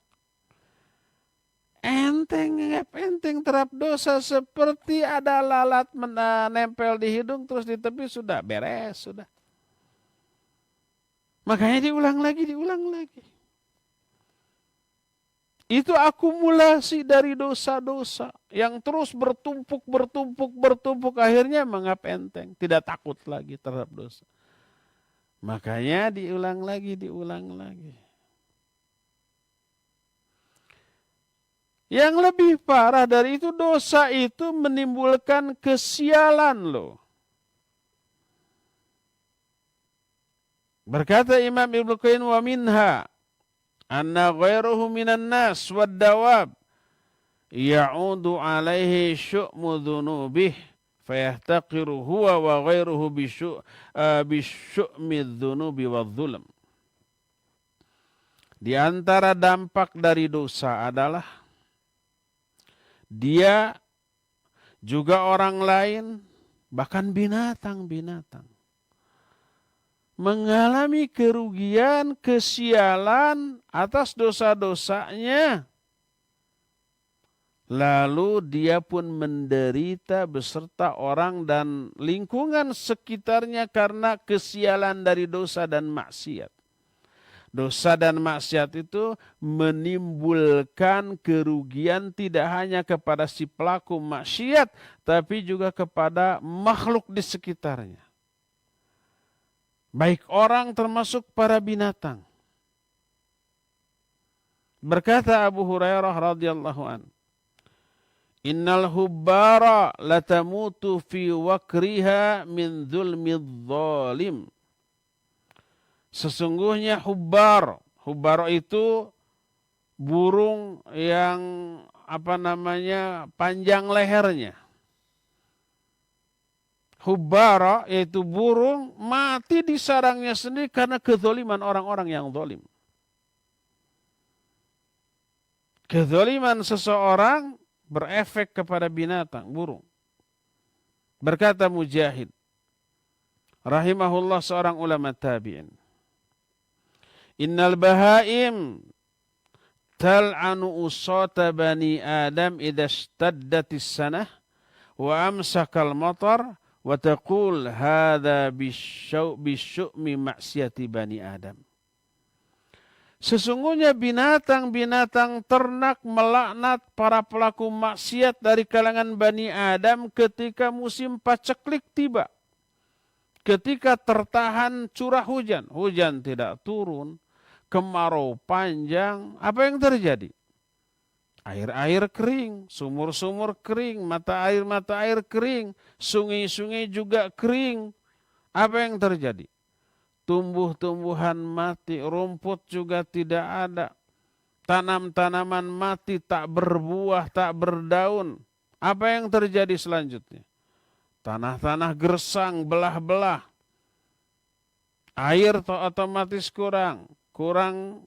Enteng terhadap dosa seperti ada lalat menempel di hidung terus ditepis, sudah beres, sudah. Makanya diulang lagi. Itu akumulasi dari dosa-dosa yang terus bertumpuk, akhirnya menganggap enteng, tidak takut lagi terhadap dosa. Makanya diulang lagi. Yang lebih parah dari itu, dosa itu menimbulkan kesialan loh. Berkata Imam Ibnu Qayyim, wa minha anna ghairuhu minan nas wad dawab ya'udu alaihi syu'mu dhunubih fayahtaqiru huwa wa ghairuhu bisyu'mi dhunubi wadh dhulm. Di antara dampak dari dosa adalah dia juga orang lain, bahkan binatang-binatang, mengalami kerugian, kesialan atas dosa-dosanya. Lalu dia pun menderita beserta orang dan lingkungan sekitarnya karena kesialan dari dosa dan maksiat. Dosa dan maksiat itu menimbulkan kerugian tidak hanya kepada si pelaku maksiat, tapi juga kepada makhluk di sekitarnya. Baik orang termasuk para binatang. Berkata Abu Hurairah radhiyallahu an, innal hubbara latamutu fi wakriha min dzulmidz zalim. Sesungguhnya hubbar itu burung yang panjang lehernya. Hubbara yaitu burung mati di sarangnya sendiri karena kezaliman orang-orang yang zalim. Kezaliman seseorang berefek kepada binatang, burung. Berkata Mujahid rahimahullah, seorang ulama tabi'in, innal bahaim tal'anu usata bani Adam idza ishtaddatis sanah wa amsakal matar wa taqul hadza bisyu'mi maksiati bani Adam. Sesungguhnya binatang-binatang ternak melaknat para pelaku maksiat dari kalangan Bani Adam ketika musim paceklik tiba. Ketika tertahan curah hujan, hujan tidak turun, kemarau panjang, apa yang terjadi? Air-air kering, sumur-sumur kering, mata air kering, sungai-sungai juga kering. Apa yang terjadi? Tumbuh-tumbuhan mati, rumput juga tidak ada. Tanam-tanaman mati, tak berbuah, tak berdaun. Apa yang terjadi selanjutnya? Tanah-tanah gersang, belah-belah. Air otomatis kurang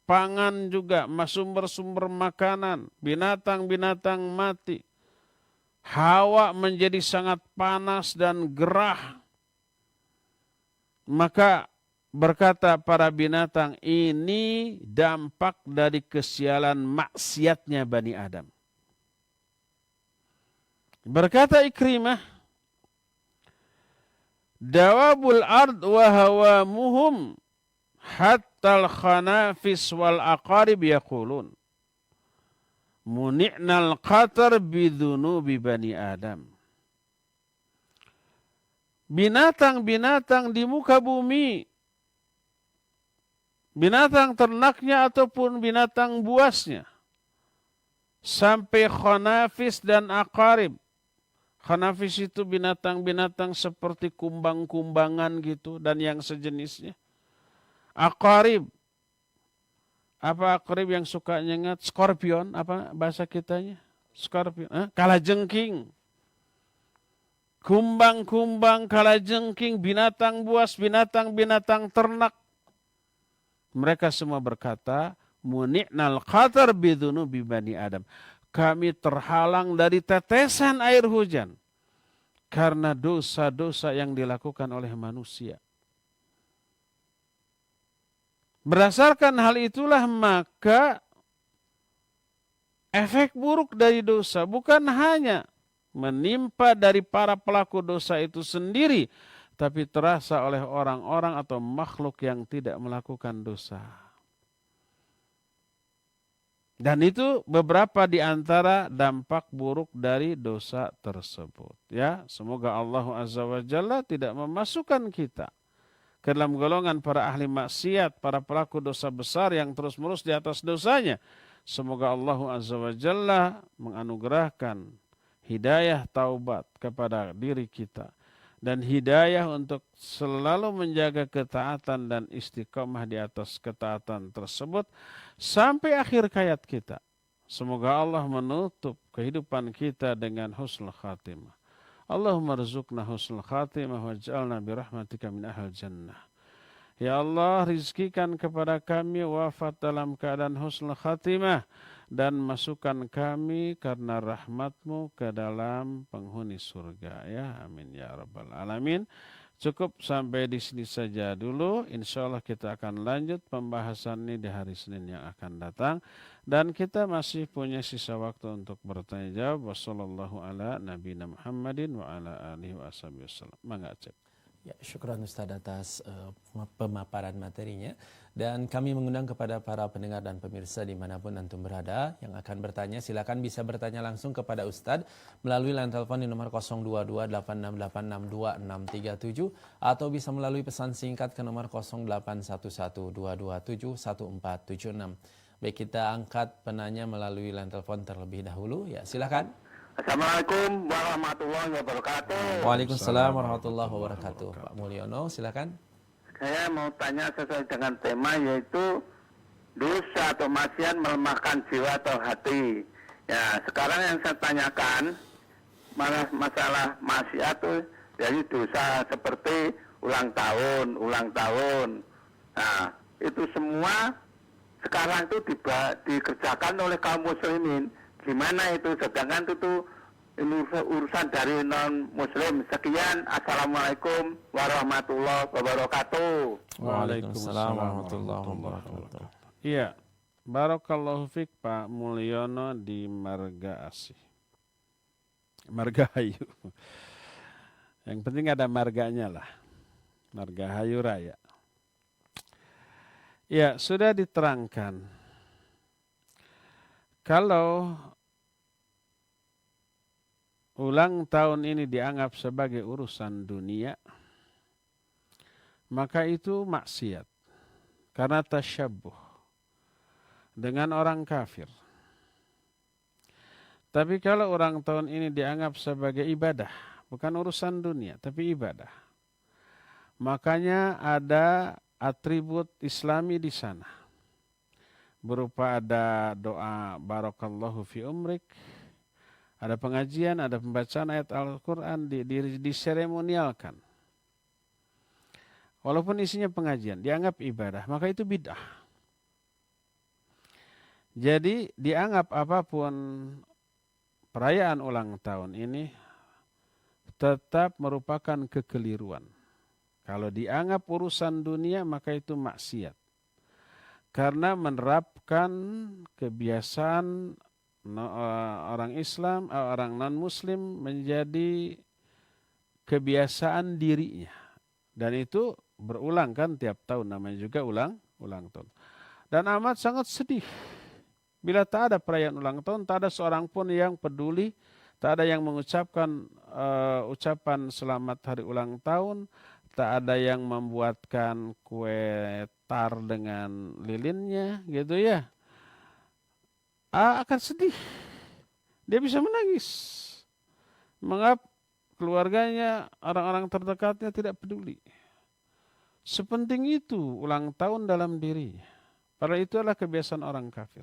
pangan juga, sumber-sumber makanan, binatang-binatang mati. Hawa menjadi sangat panas dan gerah. Maka berkata para binatang, ini dampak dari kesialan maksiatnya Bani Adam. Berkata Ikrimah, dawabul ard wa hawamuhum hatta al-khanafis wal aqarib yaqulun muni'nal qatar bidhunubi Bani Adam. Binatang-binatang di muka bumi, binatang ternaknya ataupun binatang buasnya, sampai khanafis dan aqarib. Khanafis itu binatang-binatang seperti kumbang-kumbangan gitu dan yang sejenisnya. Aqarib Apa akrib yang suka nyengat? Skorpion, apa bahasa kitanya? Skorpion, kalajengking. Kumbang-kumbang, kalajengking, binatang buas, binatang-binatang ternak. Mereka semua berkata, muni'nal qatar bidunubi bani Adam. Kami terhalang dari tetesan air hujan karena dosa-dosa yang dilakukan oleh manusia. Berdasarkan hal itulah maka efek buruk dari dosa bukan hanya menimpa dari para pelaku dosa itu sendiri, tapi terasa oleh orang-orang atau makhluk yang tidak melakukan dosa. Dan itu beberapa di antara dampak buruk dari dosa tersebut. Ya, semoga Allah Azza wa Jalla tidak memasukkan kita ke dalam golongan para ahli maksiat, para pelaku dosa besar yang terus-menerus di atas dosanya. Semoga Allah Azza wa Jalla menganugerahkan hidayah taubat kepada diri kita. Dan hidayah untuk selalu menjaga ketaatan dan istiqamah di atas ketaatan tersebut sampai akhir hayat kita. Semoga Allah menutup kehidupan kita dengan husnul khatimah. Allahumma rizukna husnul khatimah waj'alna birahmatika min ahal jannah. Ya Allah, rizkikan kepada kami wafat dalam keadaan husnul khatimah dan masukkan kami karena rahmat-Mu ke dalam penghuni surga. Ya, amin ya rabbal alamin. Cukup sampai di sini saja dulu. Insya Allah kita akan lanjut pembahasan ini di hari Senin yang akan datang. Dan kita masih punya sisa waktu untuk bertanya jawab. Wassallallahu ala nabiyina Muhammadin wa ala alihi wa sahbihi wasallam. Mangga Acep. Ya, syukran Ustaz atas pemaparan materinya. Dan kami mengundang kepada para pendengar dan pemirsa dimanapun antum berada yang akan bertanya, silakan bisa bertanya langsung kepada Ustadz melalui line telepon di nomor 02286862637 atau bisa melalui pesan singkat ke nomor 081122714776. Baik, kita angkat penanya melalui line telepon terlebih dahulu. Ya, silakan. Assalamualaikum warahmatullahi wabarakatuh. Waalaikumsalam warahmatullahi wabarakatuh. Pak Mulyono, silakan. Saya mau tanya sesuai dengan tema, yaitu dosa atau maksiat melemahkan jiwa atau hati. Ya, sekarang yang saya tanyakan masalah maksiat itu dari dosa seperti ulang tahun. Nah, itu semua sekarang itu dikerjakan oleh kaum muslimin. Gimana itu? Sedangkan itu ini urusan dari non-muslim. Sekian. Assalamualaikum warahmatullahi wabarakatuh. Waalaikumsalam warahmatullahi wabarakatuh. Iya. Barakallahu fiik Pak Mulyono di Marga Asih. Margahayu. Yang penting ada marganya lah. Margahayu Raya. Ya, sudah diterangkan. Kalau ulang tahun ini dianggap sebagai urusan dunia, maka itu maksiat. Karena tasyabbuh dengan orang kafir. Tapi kalau ulang tahun ini dianggap sebagai ibadah, bukan urusan dunia, tapi ibadah. Makanya ada atribut Islami di sana. Berupa ada doa barakallahu fi umrik, ada pengajian, ada pembacaan ayat Al-Quran diseremonialkan. Walaupun isinya pengajian, dianggap ibadah, maka itu bid'ah. Jadi dianggap apapun perayaan ulang tahun ini tetap merupakan kekeliruan. Kalau dianggap urusan dunia, maka itu maksiat. Karena menerapkan kebiasaan orang Islam, orang non-Muslim menjadi kebiasaan dirinya. Dan itu berulang kan tiap tahun, namanya juga ulang tahun. Dan amat sangat sedih. Bila tak ada perayaan ulang tahun, tak ada seorang pun yang peduli, tak ada yang mengucapkan ucapan selamat hari ulang tahun, tak ada yang membuatkan kue tar dengan lilinnya gitu ya. Akan sedih. Dia bisa menangis. Mengapa keluarganya, orang-orang terdekatnya tidak peduli. Sepenting itu ulang tahun dalam dirinya. Padahal itu adalah kebiasaan orang kafir.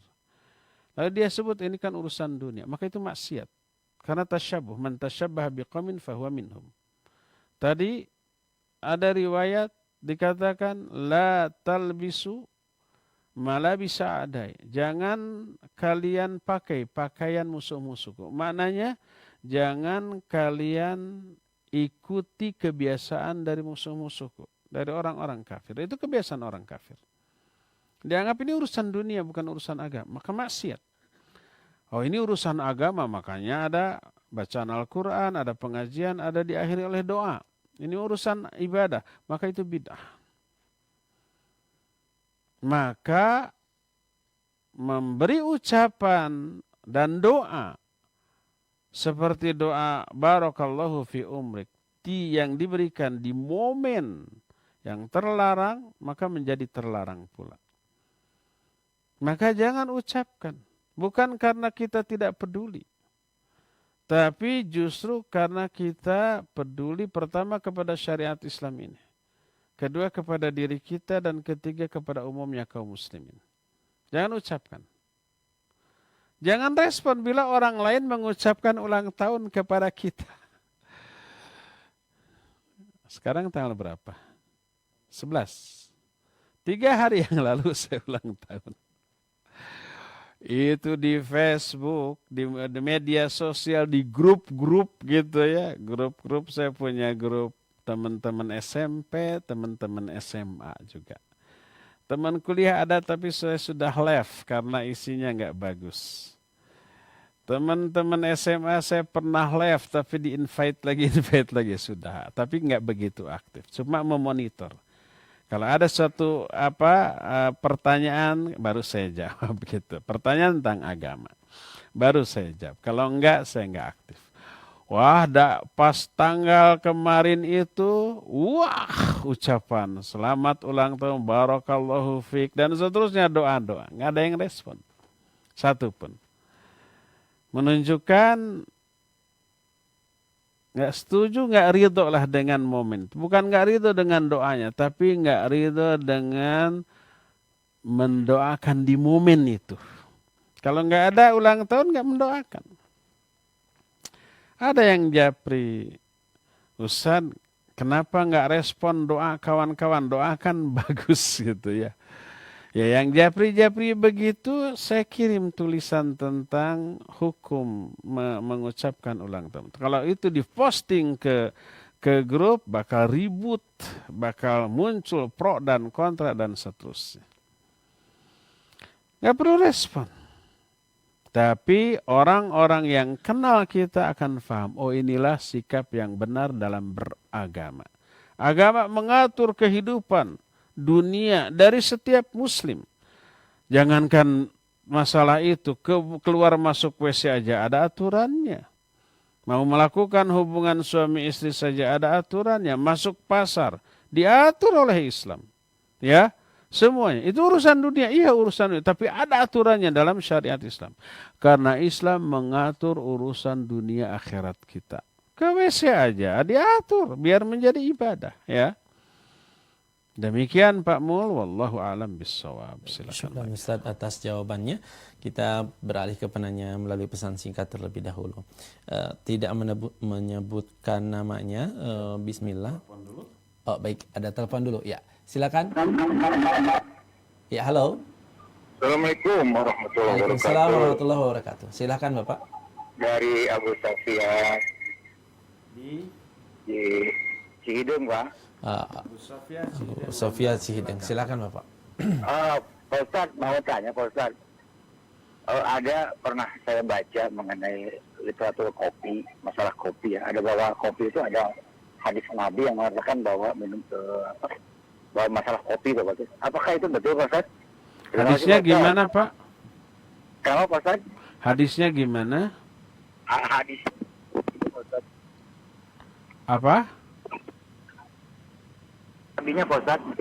Lalu dia sebut ini kan urusan dunia. Maka itu maksiat. Karena tasyabuh. Man tasyabbaha biqaumin fahuwa minhum. Tadi ada riwayat dikatakan la talbisu malabisa adai. Jangan kalian pakai pakaian musuh-musuhku. Maknanya jangan kalian ikuti kebiasaan dari musuh-musuhku, dari orang-orang kafir. Itu kebiasaan orang kafir. Dianggap ini urusan dunia bukan urusan agama, maka maksiat. Oh, ini urusan agama, makanya ada bacaan Al-Quran, ada pengajian, ada diakhiri oleh doa. Ini urusan ibadah, maka itu bid'ah. Maka memberi ucapan dan doa seperti doa barakallahu fi umrik yang diberikan di momen yang terlarang, maka menjadi terlarang pula. Maka jangan ucapkan. Bukan karena kita tidak peduli. Tapi justru karena kita peduli pertama kepada syariat Islam ini. Kedua kepada diri kita dan ketiga kepada umumnya kaum muslimin. Jangan ucapkan. Jangan respon bila orang lain mengucapkan ulang tahun kepada kita. Sekarang tanggal berapa? 11. 3 hari yang lalu saya ulang tahun. Itu di Facebook, di media sosial, di grup-grup gitu ya. Grup-grup, saya punya grup teman-teman SMP, teman-teman SMA juga. Teman kuliah ada tapi saya sudah left karena isinya nggak bagus. Teman-teman SMA saya pernah left tapi invite lagi sudah. Tapi nggak begitu aktif, cuma memonitor. Kalau ada suatu pertanyaan baru saya jawab gitu. Pertanyaan tentang agama baru saya jawab. Kalau enggak saya enggak aktif. Wah, pas tanggal kemarin itu, ucapan selamat ulang tahun, barakallahu fiik dan seterusnya doa-doa. Enggak ada yang respon. Satu pun. Menunjukkan nggak setuju, nggak ridho lah dengan momen. Bukan nggak ridho dengan doanya, tapi nggak ridho dengan mendoakan di momen itu. Kalau nggak ada ulang tahun nggak mendoakan. Ada yang japri, Ustaz, kenapa nggak respon doa kawan-kawan? Doakan bagus gitu ya. Ya yang japri-japri begitu, saya kirim tulisan tentang hukum mengucapkan ulang tahun. Kalau itu diposting ke grup, bakal ribut, bakal muncul pro dan kontra dan seterusnya. Nggak perlu respon. Tapi orang-orang yang kenal kita akan paham, oh inilah sikap yang benar dalam beragama. Agama mengatur kehidupan dunia dari setiap muslim. Jangankan masalah itu, keluar masuk WC aja ada aturannya. Mau melakukan hubungan suami istri saja ada aturannya. Masuk pasar diatur oleh Islam. Ya, semuanya. Itu urusan dunia, iya urusan dunia. Tapi ada aturannya dalam syariat Islam. Karena Islam mengatur urusan dunia akhirat kita. Ke WC aja diatur biar menjadi ibadah. Ya. Demikian Pak Mul, wallahu alam bissawab. Silakan. Ustaz atas jawabannya. Kita beralih ke penanya melalui pesan singkat terlebih dahulu. Tidak menyebutkan namanya. Bismillah. Oh baik, ada telepon dulu. Ya, silakan. Ya, halo. Assalamualaikum warahmatullahi wabarakatuh. Waalaikumsalam warahmatullahi wabarakatuh. Silakan Bapak. Dari Abu Sofia di Cihideng, Pak. Abu Sofia Cihideng. Silakan Bapak. Pak Ustadz, mau tanya Pak Ustadz. Ada pernah saya baca mengenai literatur kopi, masalah kopi ya. Ada bahwa kopi itu ada hadis Nabi yang mengatakan bahwa bahwa masalah kopi Pak Ustadz. Apakah itu betul Pak Ustadz? Hadisnya gimana Pak? Kenapa Pak Ustadz? Hadisnya gimana? Hadis. Apa? Nabinya Pak Ustadz.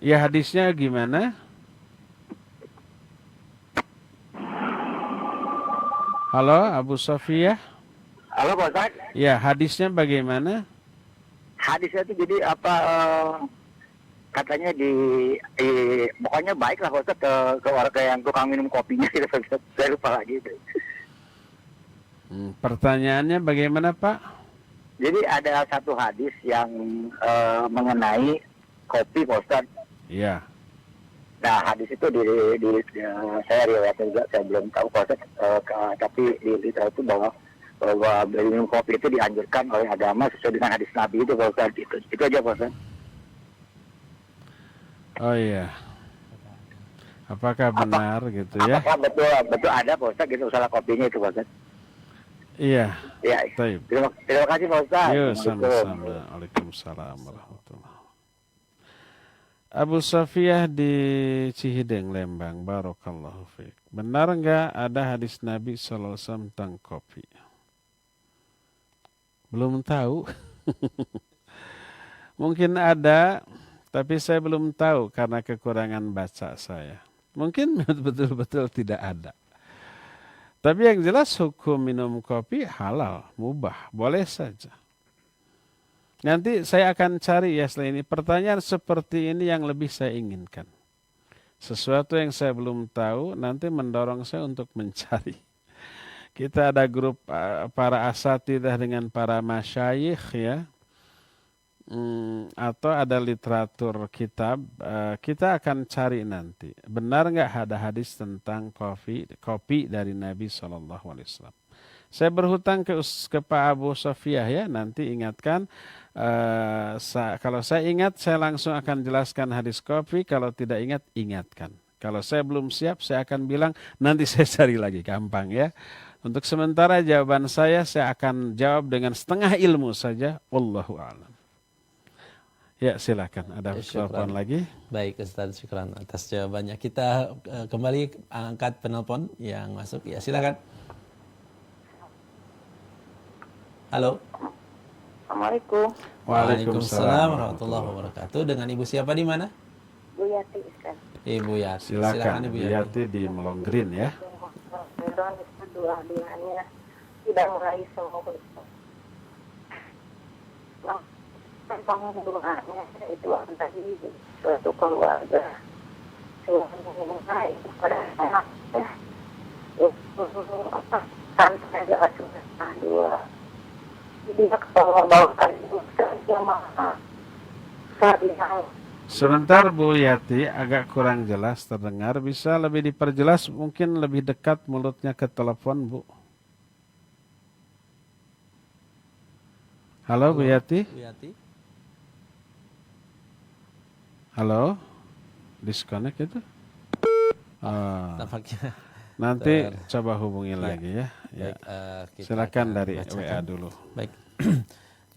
Ya hadisnya gimana? Halo Abu Sofia. Halo Pak Ustadz. Ya hadisnya bagaimana? Hadisnya itu jadi apa katanya pokoknya baik lah Pak Ustadz ke warga yang tukang minum kopinya gitu Pak Ustadz. Saya lupa lagi itu. Pertanyaannya bagaimana Pak? Jadi ada satu hadis yang mengenai kopi Pak Ustadz. Iya. Nah hadis itu saya riwayatnya juga, saya belum tahu Pak Ustadz, tapi di literatur bahwa minum kopi itu dianjurkan oleh agama sesuai dengan hadis Nabi itu Pak Ustadz. Itu aja Pak Ustadz. Oh iya. Apakah benar gitu ya? Apakah betul ada Pak Ustadz gitu usaha kopinya itu Pak Ustadz? Iya. Ya. Baik. Terima kasih Pak Ustadz. Yo, sama-sama. Waalaikumsalam warahmatullahi. Abu Safiyah di Cihideng, Lembang. Barakallahu fiik. Benar enggak ada hadis Nabi SAW tentang kopi? Belum tahu. Mungkin ada, tapi saya belum tahu karena kekurangan baca saya. Mungkin betul-betul tidak ada. Tapi yang jelas hukum minum kopi halal, mubah, boleh saja. Nanti saya akan cari ya setelah ini pertanyaan seperti ini yang lebih saya inginkan. Sesuatu yang saya belum tahu nanti mendorong saya untuk mencari. Kita ada grup para asatidzah dengan para masyayikh ya. Atau ada literatur kitab, kita akan cari nanti. Benar nggak ada hadis tentang kopi dari Nabi SAW? Saya berhutang ke Pak Abu Sofiyah ya, nanti ingatkan. Kalau saya ingat, saya langsung akan jelaskan hadis kopi. Kalau tidak ingat, ingatkan. Kalau saya belum siap, saya akan bilang, nanti saya cari lagi, gampang ya. Untuk sementara jawaban saya akan jawab dengan setengah ilmu saja. Wallahu a'lam. Ya silakan, ada telepon lagi. Baik Ustaz, syukran atas jawabannya. Kita kembali angkat penelpon yang masuk. Ya silakan. Halo. Assalamualaikum. Waalaikumsalam warahmatullahi wabarakatuh. Dengan Ibu siapa di mana? Bu Yati Ustaz. Ibu Yati. Silakan Ibu Bu Yati di Melong Green ya. Dua-duanya tidak meraih semua Ustaz. Nah, tentang doanya itu tadi suatu keluarga mengenai pada anak kan saya sudah dua. Dia kalau bawakan yang maha Sebentar Bu Yati, agak kurang jelas terdengar. Bisa lebih diperjelas, mungkin lebih dekat mulutnya ke telepon Bu. Halo Bu Yati. Bu Yati. Halo. Disconnect itu? Tampaknya. Nanti coba hubungi lagi ya. Baik, silakan dari bacakan. WA dulu. Baik.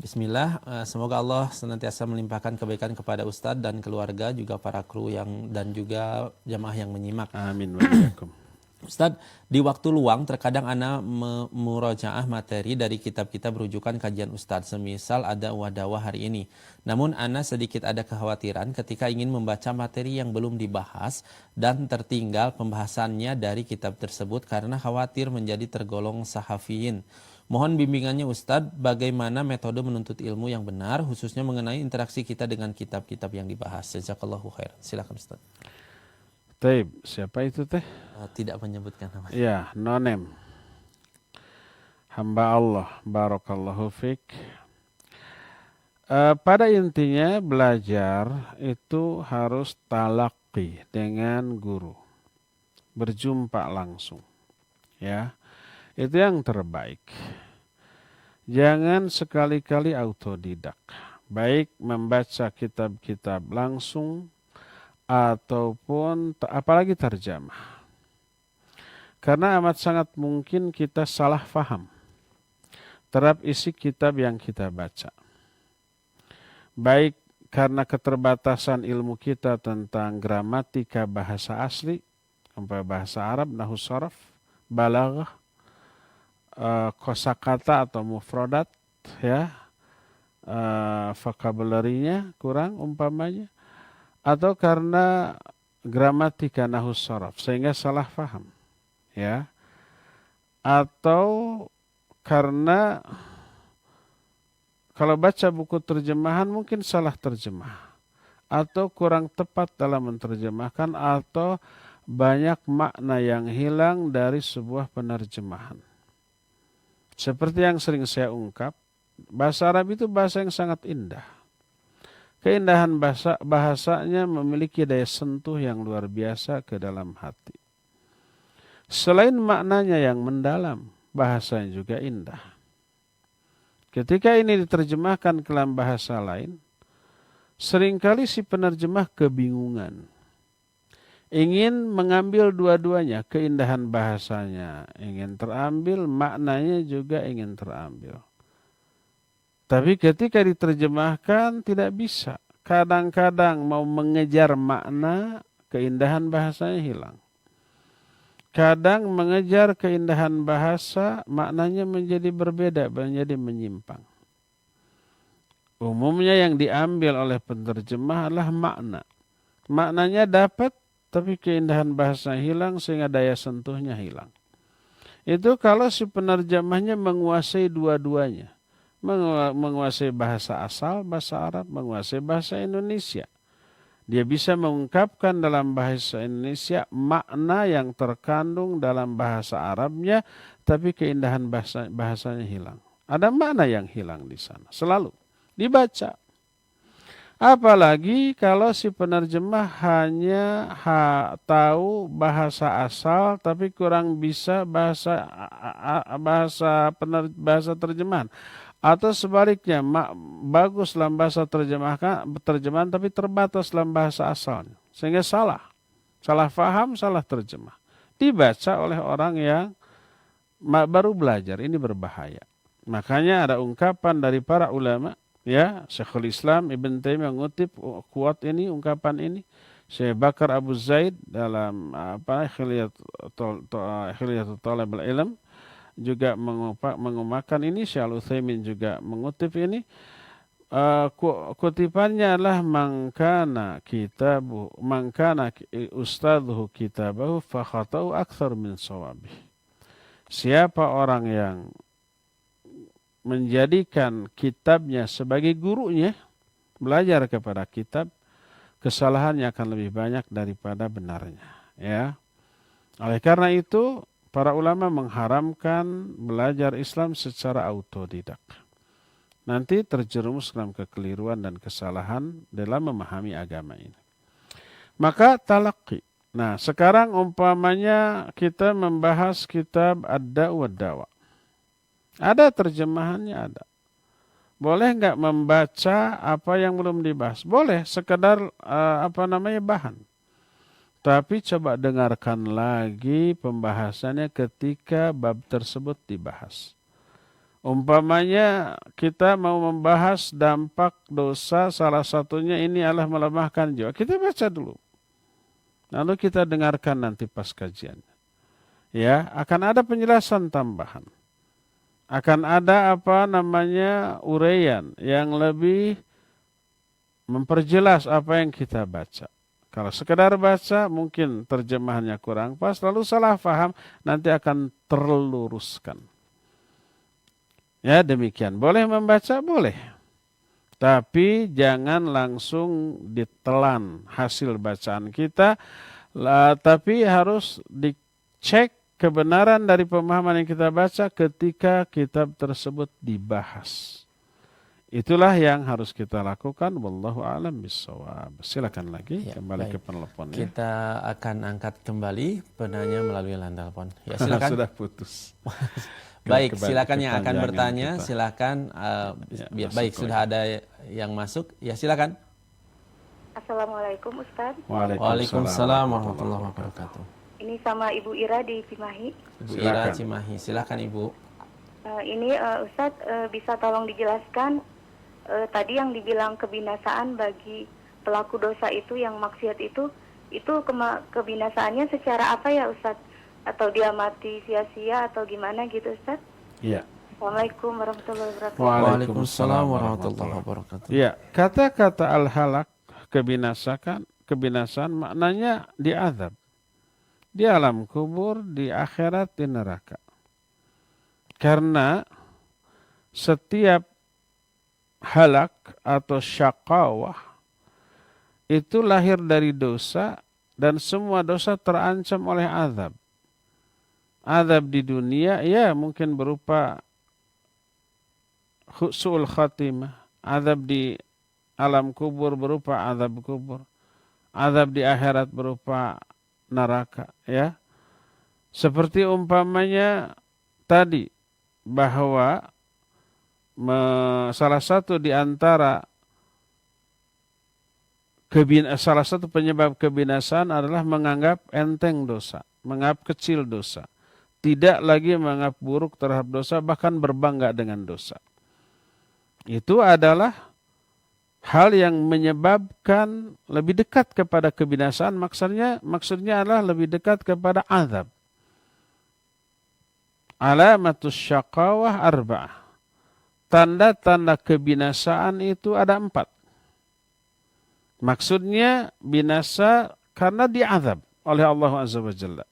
Bismillah, semoga Allah senantiasa melimpahkan kebaikan kepada Ustadz dan keluarga, juga para kru dan juga jamaah yang menyimak. Amin. Waalaikumsalam. Ustadz, di waktu luang terkadang ana murojaah materi dari kitab-kitab rujukan kajian Ustadz, semisal ada wadawa hari ini. Namun ana sedikit ada kekhawatiran ketika ingin membaca materi yang belum dibahas dan tertinggal pembahasannya dari kitab tersebut karena khawatir menjadi tergolong sahafiyin. Mohon bimbingannya Ustadz, bagaimana metode menuntut ilmu yang benar, khususnya mengenai interaksi kita dengan kitab-kitab yang dibahas. Jazakallahu khairan. Silakan Ustadz. Taib, siapa itu teh? Tidak menyebutkan nama. Ya, nonem. Hamba Allah, barakallahu fik. Pada intinya belajar itu harus talaqi dengan guru. Berjumpa langsung. Ya. Itu yang terbaik. Jangan sekali-kali autodidak. Baik membaca kitab-kitab langsung ataupun apalagi terjemah. Karena amat sangat mungkin kita salah faham terhadap isi kitab yang kita baca. Baik karena keterbatasan ilmu kita tentang gramatika bahasa asli, bahasa Arab, nahwu sharaf, balaghah, kosakata atau mufradat, ya, vocabulary-nya kurang umpamanya, atau karena gramatika nahwu sharaf sehingga salah faham, ya, atau karena kalau baca buku terjemahan mungkin salah terjemah, atau kurang tepat dalam menerjemahkan atau banyak makna yang hilang dari sebuah penerjemahan. Seperti yang sering saya ungkap, bahasa Arab itu bahasa yang sangat indah. Keindahan bahasanya memiliki daya sentuh yang luar biasa ke dalam hati. Selain maknanya yang mendalam, bahasanya juga indah. Ketika ini diterjemahkan ke dalam bahasa lain, seringkali si penerjemah kebingungan. Ingin mengambil dua-duanya, keindahan bahasanya ingin terambil, maknanya juga ingin terambil. Tapi ketika diterjemahkan tidak bisa. Kadang-kadang mau mengejar makna, keindahan bahasanya hilang. Kadang mengejar keindahan bahasa, maknanya menjadi berbeda, menjadi menyimpang. Umumnya yang diambil oleh penerjemah adalah makna. Maknanya dapat, tapi keindahan bahasa hilang sehingga daya sentuhnya hilang. Itu kalau si penerjemahnya menguasai dua-duanya. Menguasai bahasa asal, bahasa Arab, menguasai bahasa Indonesia. Dia bisa mengungkapkan dalam bahasa Indonesia makna yang terkandung dalam bahasa Arabnya, tapi keindahan bahasanya hilang. Ada makna yang hilang di sana, selalu dibaca. Apalagi kalau si penerjemah hanya tahu bahasa asal tapi kurang bisa bahasa terjemahan. Atau sebaliknya, bagus dalam bahasa terjemahan tapi terbatas dalam bahasa asalnya. Sehingga salah faham, salah terjemah. Dibaca oleh orang yang baru belajar, ini berbahaya. Makanya ada ungkapan dari para ulama, ya, Syekhul Islam Ibn Taimiyah mengutip kuat ini, ungkapan ini. Syekh Bakar Abu Zaid dalam Khilyatul Talibul Ilm juga mengumakan ini. Syekh Al-Utsaimin juga mengutip ini. Kutipannya adalah mangkana ustadhu kitabahu fa khata'u akthar min shawabih. Siapa orang yang menjadikan kitabnya sebagai gurunya, belajar kepada kitab, kesalahannya akan lebih banyak daripada benarnya, ya. Oleh karena itu, para ulama mengharamkan belajar Islam secara autodidak. Nanti terjerumus dalam kekeliruan dan kesalahan dalam memahami agama ini. Maka talaqi. Nah, sekarang umpamanya kita membahas kitab Ad-Da' wad-Dawa. Ada terjemahannya, ada. Boleh nggak membaca apa yang belum dibahas? Boleh, sekedar bahan. Tapi coba dengarkan lagi pembahasannya ketika bab tersebut dibahas. Umpamanya kita mau membahas dampak dosa, salah satunya ini adalah melemahkan jiwa. Kita baca dulu. Lalu kita dengarkan nanti pas kajiannya. Ya, akan ada penjelasan tambahan. Akan ada uraian yang lebih memperjelas apa yang kita baca. Kalau sekedar baca mungkin terjemahannya kurang pas, lalu salah faham, nanti akan terluruskan. Ya, demikian. Boleh membaca? Boleh. Tapi jangan langsung ditelan hasil bacaan kita, tapi harus dicek kebenaran dari pemahaman yang kita baca ketika kitab tersebut dibahas. Itulah yang harus kita lakukan. Wallahu a'lam bishawab. Silakan lagi kembali ke penelpon. Kita akan angkat kembali penanya melalui line telepon. Ya, silakan. Sudah putus. Baik, silakan yang akan bertanya. Silakan. Baik, sudah ada yang masuk. Ya, silakan. Assalamualaikum Ustaz. Waalaikumsalam warahmatullahi wabarakatuh. Ini sama Ibu Ira di Cimahi. Ibu Ira Cimahi, silakan Ibu. Ustaz, bisa tolong dijelaskan tadi yang dibilang kebinasaan bagi pelaku dosa itu, yang maksiat itu kebinasaannya secara apa ya Ustaz? Atau dia mati sia-sia atau gimana gitu Ustaz? Iya. Assalamualaikum warahmatullahi wabarakatuh. Waalaikumsalam warahmatullahi wabarakatuh. Iya, kata-kata al-halak, kebinasaan maknanya diazab. Di alam kubur, di akhirat, di neraka. Karena setiap halak atau syaqawah itu lahir dari dosa dan semua dosa terancam oleh azab. Azab di dunia ya mungkin berupa su'ul khatimah. Azab di alam kubur berupa azab kubur. Azab di akhirat berupa neraka, ya. Seperti umpamanya tadi bahwa salah satu di antara salah satu penyebab kebinasaan adalah menganggap enteng dosa, menganggap kecil dosa. Tidak lagi menganggap buruk terhadap dosa, bahkan berbangga dengan dosa. Itu adalah hal yang menyebabkan lebih dekat kepada kebinasaan, maksudnya adalah lebih dekat kepada azab. Alamatus syaqawah arba'ah. Tanda-tanda kebinasaan itu ada 4. Maksudnya binasa karena diazab oleh Allah Azza wa Jalla.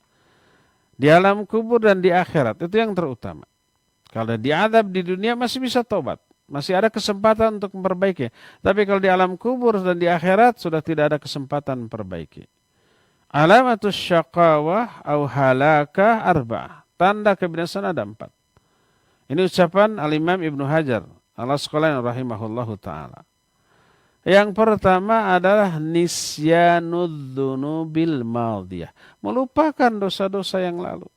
Di alam kubur dan di akhirat, itu yang terutama. Kalau diazab di dunia masih bisa tobat. Masih ada kesempatan untuk memperbaiki. Tapi kalau di alam kubur dan di akhirat sudah tidak ada kesempatan memperbaiki. Alamatus syaqawah au halakah arba'ah. Tanda kebinasaan ada 4. Ini ucapan Al-Imam Ibnu Hajar Al-Asqalani rahimahullahu ta'ala. Yang pertama adalah nisyanud dzunubil madiyah. Melupakan dosa-dosa yang lalu.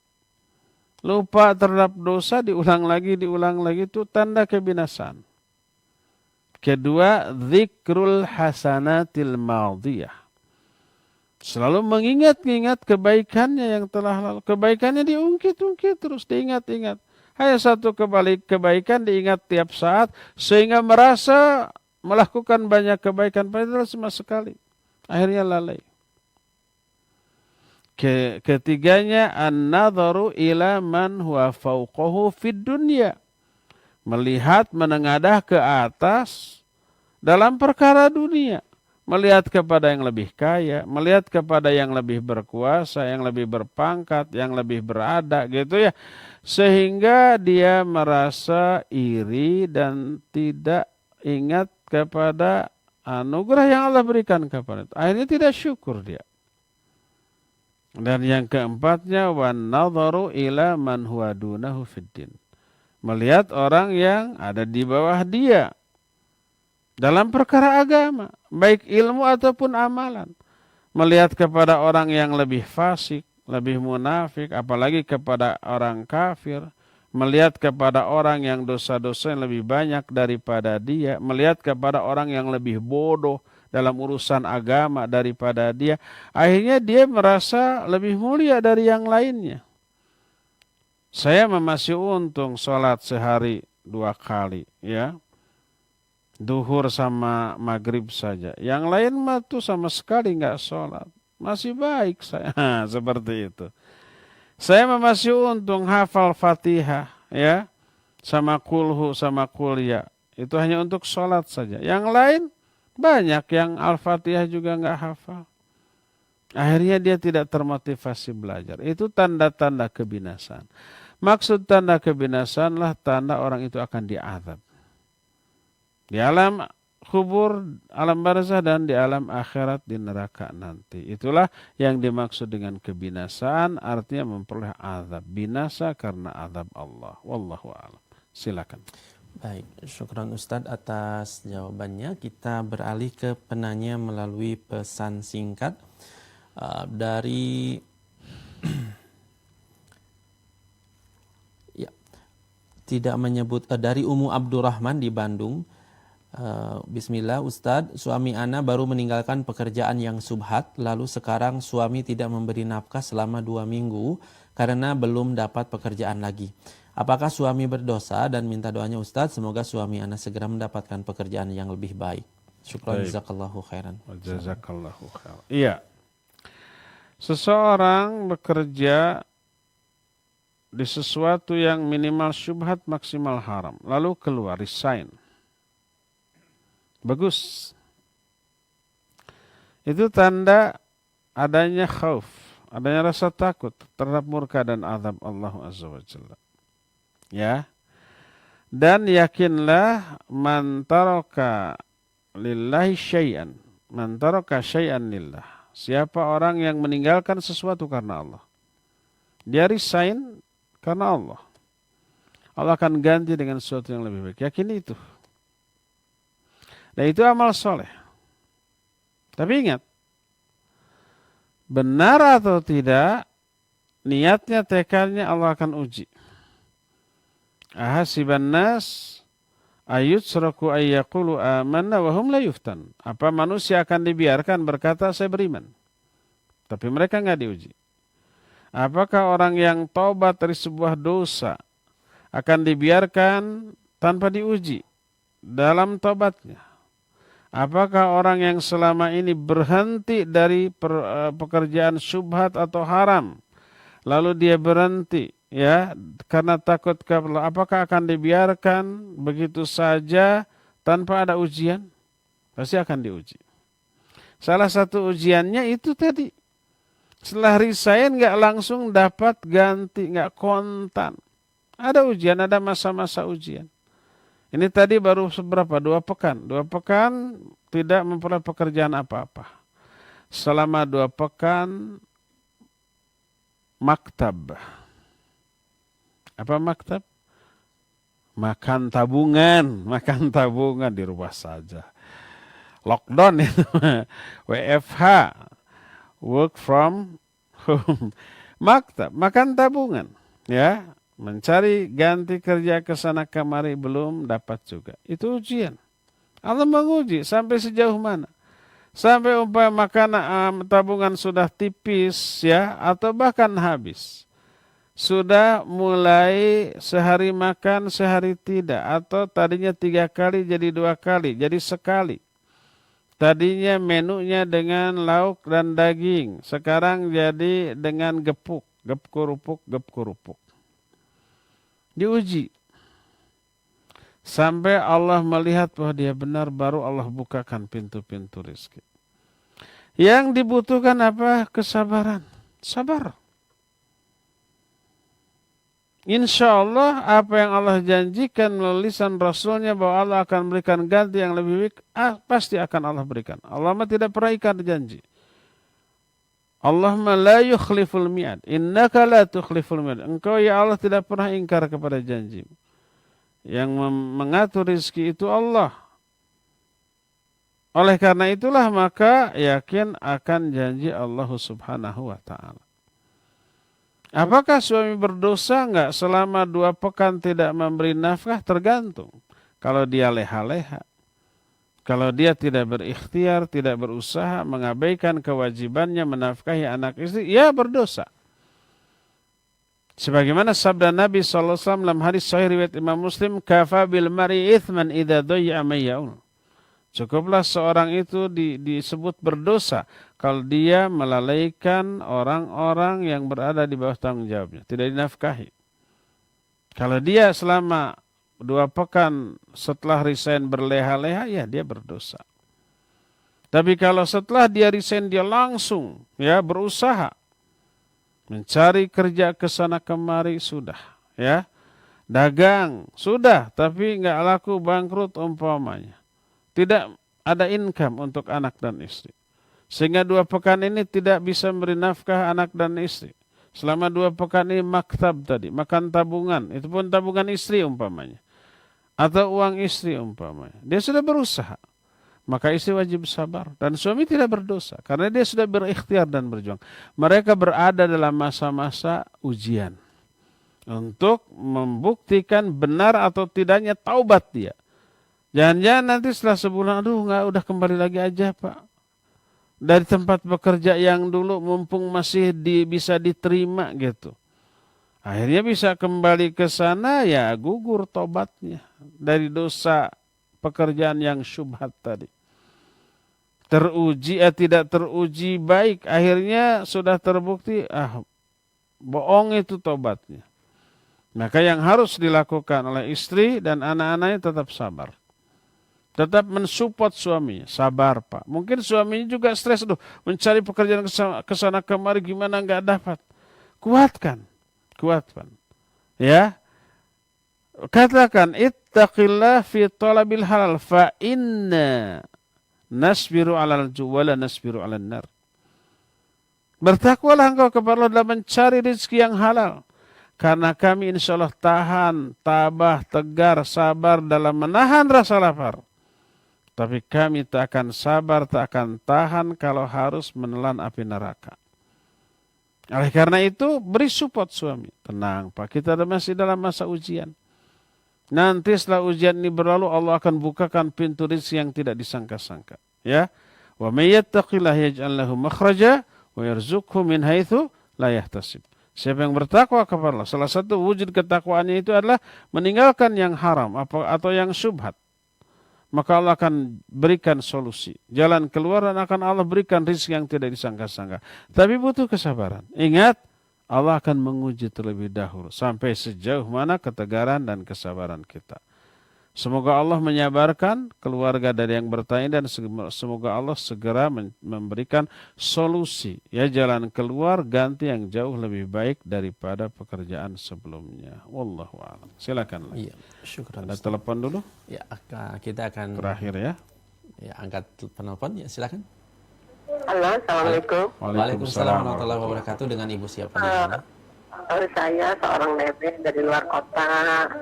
Lupa terhadap dosa diulang lagi itu tanda kebinasaan. Kedua, dzikrul hasanatil madiyah. Selalu mengingat-ingat kebaikannya yang telah lalu. Kebaikannya diungkit-ungkit terus, diingat-ingat. Hanya satu kebaikan diingat tiap saat sehingga merasa melakukan banyak kebaikan padahal cuma sekali. Akhirnya lalai. Ketiganya an-nadharu ila man huwa fawqahu fid dunya. Melihat menengadah ke atas dalam perkara dunia. Melihat kepada yang lebih kaya, melihat kepada yang lebih berkuasa, yang lebih berpangkat, yang lebih berada gitu ya. Sehingga dia merasa iri dan tidak ingat kepada anugerah yang Allah berikan kepada itu. Akhirnya tidak syukur dia. Dan yang keempatnya wan nadharu ila man huwa dunahu fiddin. Melihat orang yang ada di bawah dia dalam perkara agama, baik ilmu ataupun amalan. Melihat kepada orang yang lebih fasik, lebih munafik, apalagi kepada orang kafir. Melihat kepada orang yang dosa-dosa yang lebih banyak daripada dia. Melihat kepada orang yang lebih bodoh dalam urusan agama daripada dia. Akhirnya dia merasa lebih mulia dari yang lainnya. Saya masih untung sholat sehari 2 kali, ya. Duhur sama maghrib saja. Yang lain mah tuh sama sekali nggak sholat. Masih baik saya. Seperti itu. Saya masih untung hafal Fatihah, ya. Sama kulhu, sama kuliah. Itu hanya untuk sholat saja. Yang lain banyak yang Al-Fatihah juga nggak hafal. Akhirnya dia tidak termotivasi belajar. Itu tanda-tanda kebinasaan. Maksud tanda kebinasaan lah tanda orang itu akan diazab. Di alam kubur, alam barzah, dan di alam akhirat, di neraka nanti. Itulah yang dimaksud dengan kebinasaan, artinya memperoleh azab. Binasa karena azab Allah. Wallahu a'lam. Silakan. Baik, syukran Ustadz atas jawabannya. Kita beralih ke penanya melalui pesan singkat dari ya, tidak menyebut dari Umu Abdurrahman di Bandung. Bismillah Ustadz, suami ana baru meninggalkan pekerjaan yang subhat, lalu sekarang suami tidak memberi nafkah selama 2 minggu karena belum dapat pekerjaan lagi. Apakah suami berdosa? Dan minta doanya Ustadz, semoga suami ana segera mendapatkan pekerjaan yang lebih baik. Syukran jazakallahu khairan. Jazakallahu khairan. Iya. Seseorang bekerja di sesuatu yang minimal syubhat maksimal haram, lalu keluar, resign. Bagus. Itu tanda adanya khauf, adanya rasa takut terhadap murka dan azab Allah Azza wa Jalla. Ya. Dan yakinlah man taraka lillahi syai'an Man taraka syai'an lillah. Siapa orang yang meninggalkan sesuatu karena Allah. Dia resign karena Allah. Allah akan ganti dengan sesuatu yang lebih baik. Yakini itu. Dan itu amal soleh. Tapi ingat, benar atau tidak, niatnya, tekadnya Allah akan uji. Ahasiban nas ayutsraku ayyaqulu amanna wa hum la yuftan. Apa manusia akan dibiarkan berkata saya beriman, tapi mereka enggak diuji? Apakah orang yang taubat dari sebuah dosa akan dibiarkan tanpa diuji dalam taubatnya? Apakah orang yang selama ini berhenti dari pekerjaan syubhat atau haram, lalu dia berhenti ya karena takut kepada, apakah akan dibiarkan begitu saja tanpa ada ujian? Pasti akan diuji. Salah satu ujiannya itu tadi, setelah resign nggak langsung dapat ganti, nggak kontan. Ada ujian, ada masa-masa ujian. Ini tadi baru seberapa? 2 pekan. 2 pekan tidak memperoleh pekerjaan apa-apa. Selama 2 pekan maktab. Apa maktab? Makan tabungan. Makan tabungan di rumah saja. Lockdown itu. WFH. Work from home. Maktab. Makan tabungan. Ya. Mencari ganti kerja ke sana kemari belum dapat juga. Itu ujian. Allah menguji sampai sejauh mana? Sampai umpama makanan tabungan sudah tipis ya atau bahkan habis. Sudah mulai sehari makan sehari tidak, atau tadinya 3 kali jadi 2 kali, jadi sekali. Tadinya menunya dengan lauk dan daging, sekarang jadi dengan gepuk, gep kerupuk. Diuji. Sampai Allah melihat bahwa dia benar, baru Allah bukakan pintu-pintu rezeki. Yang dibutuhkan apa? Kesabaran. Sabar. Insya Allah apa yang Allah janjikan melalui lisan Rasulnya bahwa Allah akan berikan ganti yang lebih baik, pasti akan Allah berikan. Allah tidak pernah ingkar janji. Allahumma la yukhliful mi'ad. Innaka la tukhliful mi'ad. Engkau ya Allah tidak pernah ingkar kepada janji. Yang mengatur rezeki itu Allah. Oleh karena itulah maka yakin akan janji Allah subhanahu wa ta'ala. Apakah suami berdosa enggak selama 2 pekan tidak memberi nafkah? Tergantung. Kalau dia leha-leha. Kalau dia tidak berikhtiar, tidak berusaha, mengabaikan kewajibannya menafkahi anak istri, ya berdosa. Sebagaimana sabda Nabi SAW dalam hadis sahih riwayat Imam Muslim, kafa bil mar'i ithman idza dayya mayyaun. Cukuplah seorang itu disebut berdosa kalau dia melalaikan orang-orang yang berada di bawah tanggung jawabnya, tidak dinafkahi. Kalau dia selama 2 pekan setelah resign berleha-leha, ya dia berdosa. Tapi kalau setelah dia resign dia langsung ya berusaha mencari kerja ke sana kemari, sudah ya. Dagang sudah, tapi nggak laku, bangkrut umpamanya. Tidak ada income untuk anak dan istri. Sehingga 2 pekan ini tidak bisa memberi nafkah anak dan istri. Selama 2 pekan ini maktab tadi, makan tabungan, itu pun tabungan istri umpamanya. Atau uang istri umpamanya. Dia sudah berusaha. Maka istri wajib sabar. Dan suami tidak berdosa. Karena dia sudah berikhtiar dan berjuang. Mereka berada dalam masa-masa ujian. Untuk membuktikan benar atau tidaknya taubat dia. Jangan-jangan nanti setelah sebulan, udah kembali lagi aja Pak. Dari tempat bekerja yang dulu mumpung masih bisa diterima gitu. Akhirnya bisa kembali ke sana, ya gugur tobatnya dari dosa pekerjaan yang syubhat tadi. Teruji tidak teruji baik, akhirnya sudah terbukti bohong itu tobatnya. Maka yang harus dilakukan oleh istri dan anak-anaknya tetap sabar. Tetap mensupport suaminya, sabar Pak. Mungkin suaminya juga stres, mencari pekerjaan kesana kemari gimana nggak dapat. Kuatkan. Ya. Katakan ittaqillah fi talabil halal fa inna nasbiru 'alal ju' wa la nasbiru 'alan nar. Bertakwalah engkau kepada Allah dalam mencari rezeki yang halal. Karena kami insya Allah tahan, tabah, tegar, sabar dalam menahan rasa lapar. Tapi kami tak akan sabar, tak akan tahan kalau harus menelan api neraka. Oleh karena itu, beri support suami. Tenang Pak, kita masih dalam masa ujian. Nanti setelah ujian ini berlalu, Allah akan bukakan pintu rezeki yang tidak disangka-sangka. Ya, wa may yattaqillaha yaj'al lahu makhraja wa yarzuqhu min haitsu la yahtasib. Siapa yang bertakwa kepada Allah, salah satu wujud ketakwaannya itu adalah meninggalkan yang haram atau yang syubhat. Maka Allah akan berikan solusi, jalan keluar, dan akan Allah berikan rezeki yang tidak disangka-sangka. Tapi butuh kesabaran. Ingat, Allah akan menguji terlebih dahulu sampai sejauh mana ketegaran dan kesabaran kita. Semoga Allah menyabarkan keluarga dari yang bertanya, dan semoga Allah segera memberikan solusi, ya, jalan keluar ganti yang jauh lebih baik daripada pekerjaan sebelumnya. Wallahu a'lam. Silakan. Iya, syukur. Ada telepon dulu? Ya, kita akan Terakhir ya. Ya, angkat penelpon ya, silakan. Halo, Assalamualaikum. Waalaikumsalam warahmatullahi wabarakatuh. Dengan Ibu siapa di mana? Saya seorang nenek dari luar kota.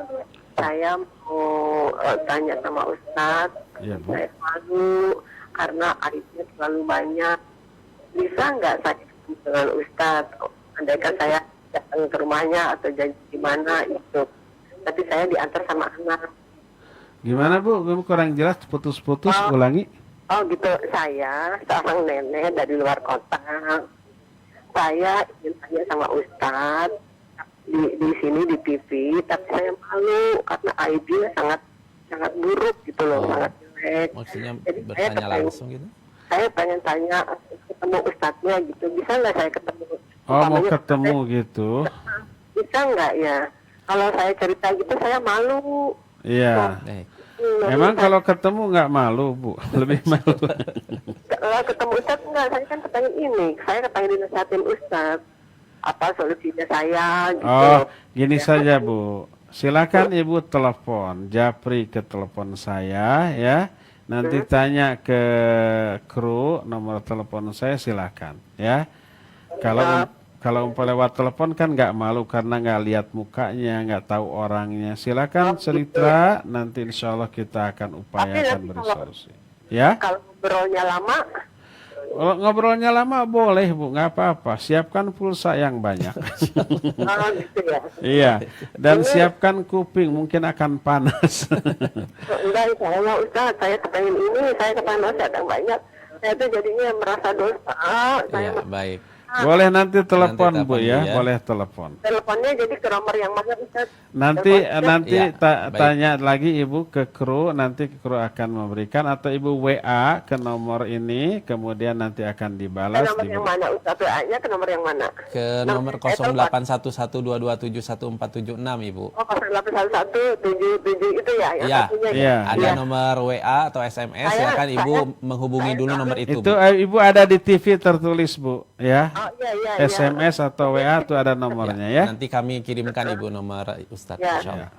Saya mau tanya sama Ustadz. Iya, Bu. Saya malu karena aibnya terlalu banyak. Bisa nggak saya ketemu dengan Ustadz? Andaikan saya datang ke rumahnya atau janji di mana itu. Tapi saya diantar sama anak. Gimana Bu? Kurang jelas, putus-putus, ulangi. Oh gitu, saya seorang nenek dari luar kota. Saya ingin tanya sama Ustadz di sini di TV, tapi saya malu karena aibnya sangat buruk gitu loh, sangat jelek. Maksudnya Jadi bertanya langsung gitu? Saya pengen tanya ketemu Ustadznya gitu, bisa nggak saya ketemu? Oh, mau Umpamanya ketemu gitu? Bisa nggak ya? Kalau saya cerita gitu saya malu. Iya. Baik. Emang kalau ketemu nggak malu, Bu? Lebih malu. Kalau ketemu Ustadz enggak, saya kan kepengen ini, saya kepengen dinasihatin Ustadz. Apa solusinya saya gitu. Oh, gini saja Bu. Silakan Ibu telepon, japri ke telepon saya ya. Nanti tanya ke kru nomor telepon saya, silakan ya. Kalau lewat telepon kan nggak malu karena nggak lihat mukanya, nggak tahu orangnya. Silakan cerita, nanti insya Allah kita akan upayakan beri solusi. Ya? Kalau ngobrolnya lama, Kalau ngobrolnya lama boleh Bu, nggak apa-apa. Siapkan pulsa yang banyak. gitu ya. Iya, dan siapkan kuping, mungkin akan panas. Enggak, saya Ustaz, saya kepengen ini, saya kepengen nasihat yang banyak. Saya tuh jadinya merasa dosa. Iya, baik. Boleh nanti telepon Nanti Bu telepon, ya, ya. boleh telepon. Teleponnya jadi ke nomor yang mana Ustaz? Nanti Ya, baik. tanya lagi Ibu ke kru, nanti kru akan memberikan, atau Ibu WA ke nomor ini, kemudian nanti akan Ke dibalas. nomor yang mana Ustaz? WA-nya ke nomor yang mana? Ke nomor 081122771476 Ibu. Oh, 081177 itu ya, yang Ya, satunya iya. ada Iya. nomor WA atau SMS, silakan Ibu menghubungi dulu nomor itu. Itu Bu. Ibu ada di TV tertulis Bu ya. Oh, iya. SMS atau WA itu ada nomornya ya. Nanti kami kirimkan Ibu nomor Ustadz, Ya, insyaallah.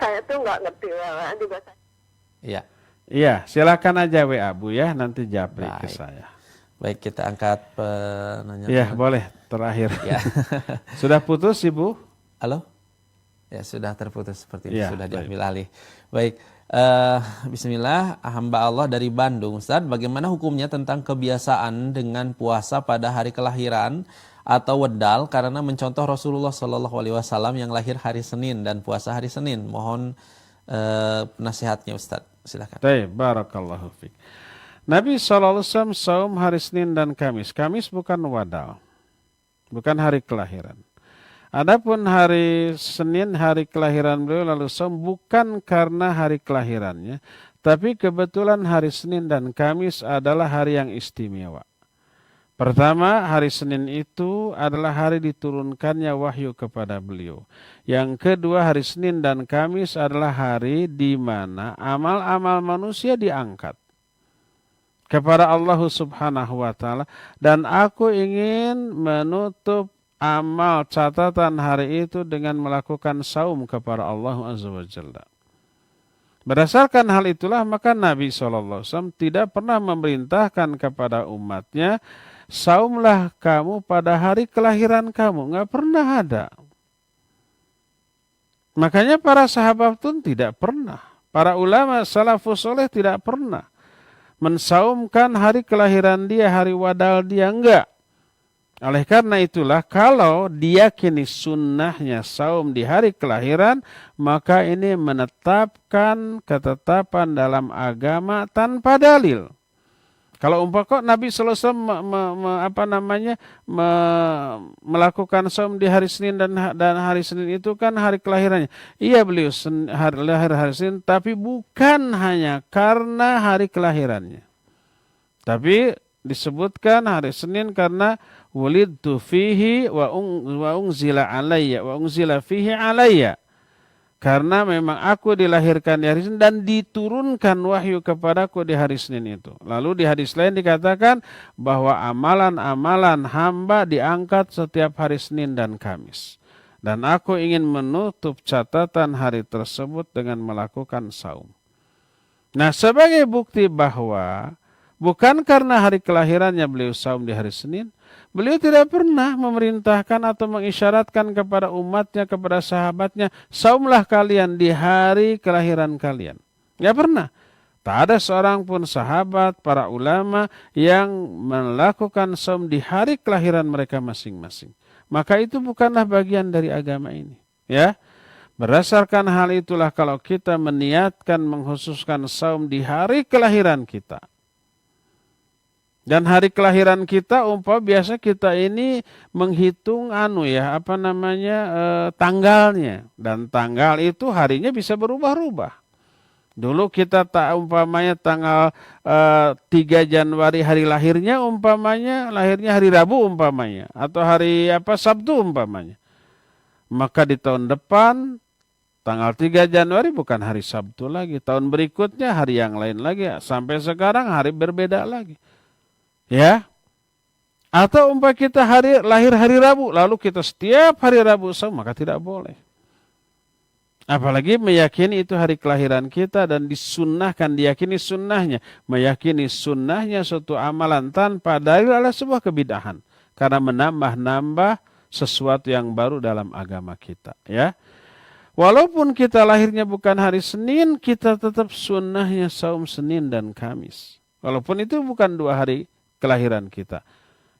saya tuh nggak ngerti WA juga saya. Iya. Iya, silakan aja WA Bu ya, nanti japri ke Baik. saya. Baik, kita angkat penanya. Iya, boleh. Terakhir. Ya. Sudah putus Ibu? Halo? Ya, sudah terputus seperti itu, Ya, sudah baik. diambil alih. Baik. Bismillah, hamba Allah dari Bandung. Ustaz, bagaimana hukumnya tentang kebiasaan dengan puasa pada hari kelahiran atau wedal karena mencontoh Rasulullah Shallallahu Alaihi Wasallam yang lahir hari Senin dan puasa hari Senin? Mohon nasihatnya Ustaz. Silakan. Baik, barakallahu fiik. Nabi SAW saum hari Senin dan Kamis. Kamis bukan wadal, bukan hari kelahiran. Adapun hari Senin, hari kelahiran beliau, lalu saum bukan karena hari kelahirannya, tapi kebetulan hari Senin dan Kamis adalah hari yang istimewa. Pertama, hari Senin itu adalah hari diturunkannya wahyu kepada beliau. Yang kedua, hari Senin dan Kamis adalah hari di mana amal-amal manusia diangkat kepada Allah Subhanahu wa taala, dan aku ingin menutup amal catatan hari itu dengan melakukan saum kepada Allah Azza wa Jalla. Berdasarkan hal itulah maka Nabi SAW tidak pernah memerintahkan kepada umatnya, saumlah kamu pada hari kelahiran kamu. Nggak pernah ada. Makanya para sahabat pun tidak pernah. Para ulama salafus soleh tidak pernah mensaumkan hari kelahiran dia, hari wadal dia, enggak. Oleh karena itulah kalau diyakini sunnahnya saum di hari kelahiran, maka ini menetapkan ketetapan dalam agama tanpa dalil. Kalau kok Nabi Sallallahu Alaihi Wasallam melakukan saum di hari Senin dan hari Senin itu kan hari kelahirannya. Iya beliau hari Senin, tapi bukan hanya karena hari kelahirannya. Tapi disebutkan hari Senin karena wulidtu fihi wa unzila alayya wa unzila fihi alayya. Karena memang aku dilahirkan di hari Senin dan diturunkan wahyu kepadaku di hari Senin itu. Lalu di hadis lain dikatakan bahwa amalan-amalan hamba diangkat setiap hari Senin dan Kamis. Dan aku ingin menutup catatan hari tersebut dengan melakukan saum. Nah, sebagai bukti bahwa bukan karena hari kelahirannya beliau saum di hari Senin, beliau tidak pernah memerintahkan atau mengisyaratkan kepada umatnya, kepada sahabatnya, saumlah kalian di hari kelahiran kalian. Tidak pernah. Tak ada seorang pun sahabat, para ulama yang melakukan saum di hari kelahiran mereka masing-masing. Maka itu bukanlah bagian dari agama ini. Ya, berdasarkan hal itulah kalau kita meniatkan mengkhususkan saum di hari kelahiran kita. Dan hari kelahiran kita biasa kita ini menghitung tanggalnya, dan tanggal itu harinya bisa berubah-ubah. Dulu kita umpamanya tanggal 3 Januari hari lahirnya lahirnya hari Rabu umpamanya atau hari Sabtu umpamanya. Maka di tahun depan tanggal 3 Januari bukan hari Sabtu lagi, tahun berikutnya hari yang lain lagi, sampai sekarang hari berbeda lagi. Ya, atau kita lahir hari Rabu, lalu kita setiap hari Rabu saum, maka tidak boleh. Apalagi meyakini itu hari kelahiran kita dan disunnahkan, diyakini sunnahnya. Meyakini sunnahnya suatu amalan tanpa dalil adalah sebuah kebidahan. Karena menambah-nambah sesuatu yang baru dalam agama kita. Ya, walaupun kita lahirnya bukan hari Senin, kita tetap sunnahnya saum Senin dan Kamis. Walaupun itu bukan 2 hari kelahiran kita.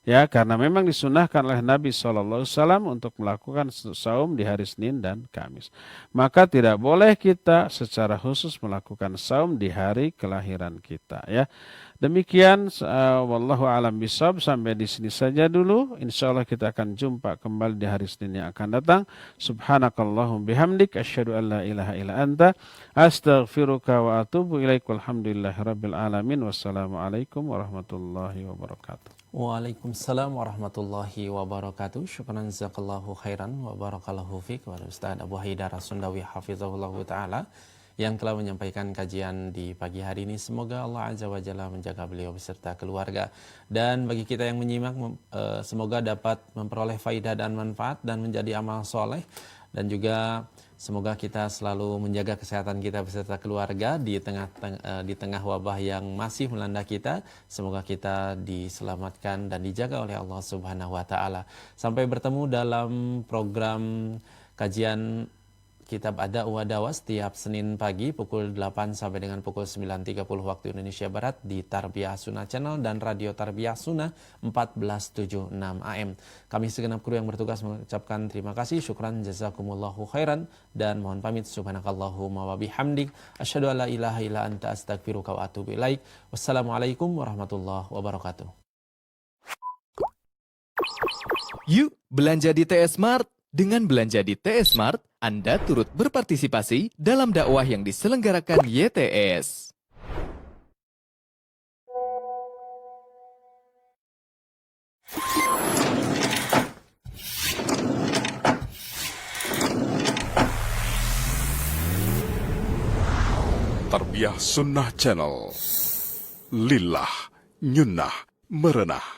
Ya, karena memang disunahkan oleh Nabi SAW untuk melakukan saum di hari Senin dan Kamis. Maka tidak boleh kita secara khusus melakukan saum di hari kelahiran kita. Ya, demikian wallahu a'lam bishawab, sampai di sini saja dulu. Insyaallah kita akan jumpa kembali di hari Senin yang akan datang. Subhanakallahum bihamdik asyhadu an la ilaha illa anta astaghfiruka wa atubu ilaik. Walhamdulillahirabbil alamin. Wassalamualaikum warahmatullahi wabarakatuh. Waalaikumsalam warahmatullahi wabarakatuh. Syukran jazakallahu khairan wa barakallahu fiik kepada Ustaz Abu Haidar As-Sundawi hafizahullahu taala yang telah menyampaikan kajian di pagi hari ini. Semoga Allah Azza wa Jalla menjaga beliau beserta keluarga. Dan bagi kita yang menyimak, semoga dapat memperoleh faidah dan manfaat dan menjadi amal soleh. Dan juga semoga kita selalu menjaga kesehatan kita beserta keluarga di tengah wabah yang masih melanda kita. Semoga kita diselamatkan dan dijaga oleh Allah Subhanahu wa taala. Sampai bertemu dalam program kajian Kitab Ada' wa Dawa setiap Senin pagi pukul 8 sampai dengan pukul 9.30 waktu Indonesia Barat di Tarbiyah Sunnah Channel dan Radio Tarbiyah Sunnah 1476 AM. Kami segenap kru yang bertugas mengucapkan terima kasih, syukran jazakumullahu khairan, dan mohon pamit. Subhanakallahumma wa bihamdik asyhadu an la ilaha illa anta astaghfiruka wa atubu ilaik. Wassalamualaikum warahmatullahi wabarakatuh. Yuk belanja di TS Mart. Dengan belanja di TS Mart, Anda turut berpartisipasi dalam dakwah yang diselenggarakan YTS. Tarbiyah Sunnah Channel. Lillah, nyunnah, merenah.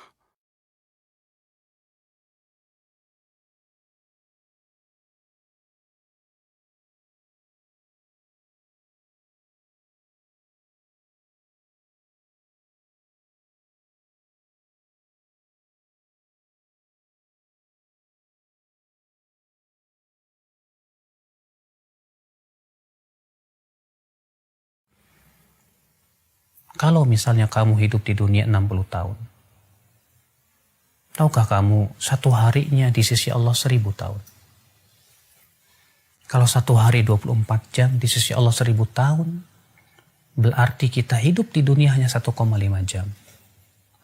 Kalau misalnya kamu hidup di dunia 60 tahun, tahukah kamu satu harinya di sisi Allah 1000 tahun? Kalau satu hari 24 jam di sisi Allah 1000 tahun, berarti kita hidup di dunia hanya 1,5 jam.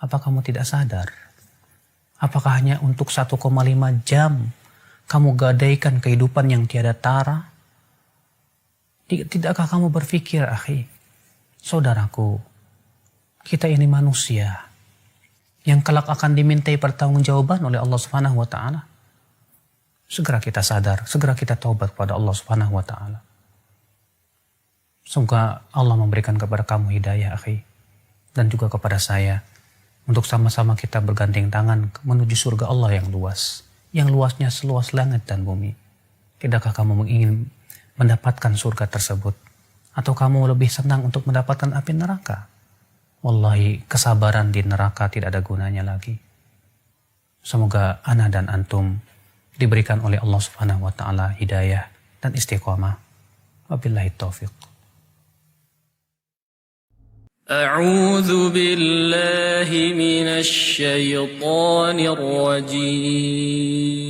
Apa kamu tidak sadar? Apakah hanya untuk 1,5 jam kamu gadaikan kehidupan yang tiada tara? Tidakkah kamu berpikir, akhi, saudaraku, kita ini manusia yang kelak akan dimintai pertanggungjawaban oleh Allah Subhanahu wa taala. Segera kita sadar, segera kita taubat kepada Allah Subhanahu wa taala. Semoga Allah memberikan kepada kamu hidayah, akhi, dan juga kepada saya, untuk sama-sama kita bergandeng tangan menuju surga Allah yang luas, yang luasnya seluas langit dan bumi. Tidakkah kamu ingin mendapatkan surga tersebut? Atau kamu lebih senang untuk mendapatkan api neraka? Wallahi, kesabaran di neraka tidak ada gunanya lagi. Semoga ana dan antum diberikan oleh Allah Subhanahu wa taala hidayah dan istiqamah. Wabillahi taufiq. A'udzu billahi minasy syaithanir rajim.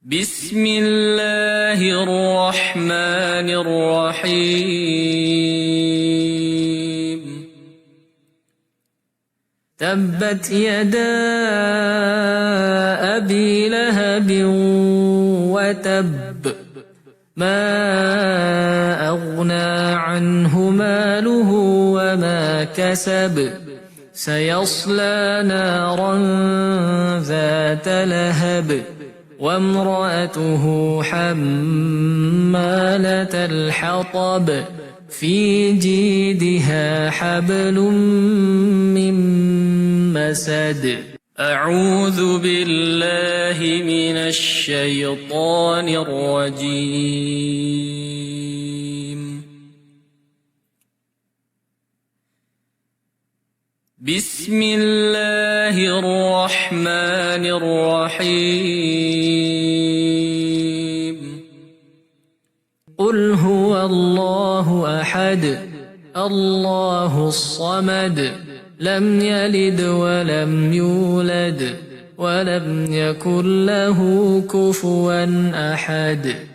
Bismillahirrahmanirrahim. Tabbat yada abi lahabin wa tabb. Ma aghna anhu maluhu wa ma kasab. Sayasla naran dhata lahab. وامرأته حمالة الحطب في جيدها حبل من مسد أعوذ بالله من الشيطان الرجيم بسم الله الرحمن الرحيم قل هو الله أحد الله الصمد لم يلد ولم يولد ولم يكن له كفوا أحد.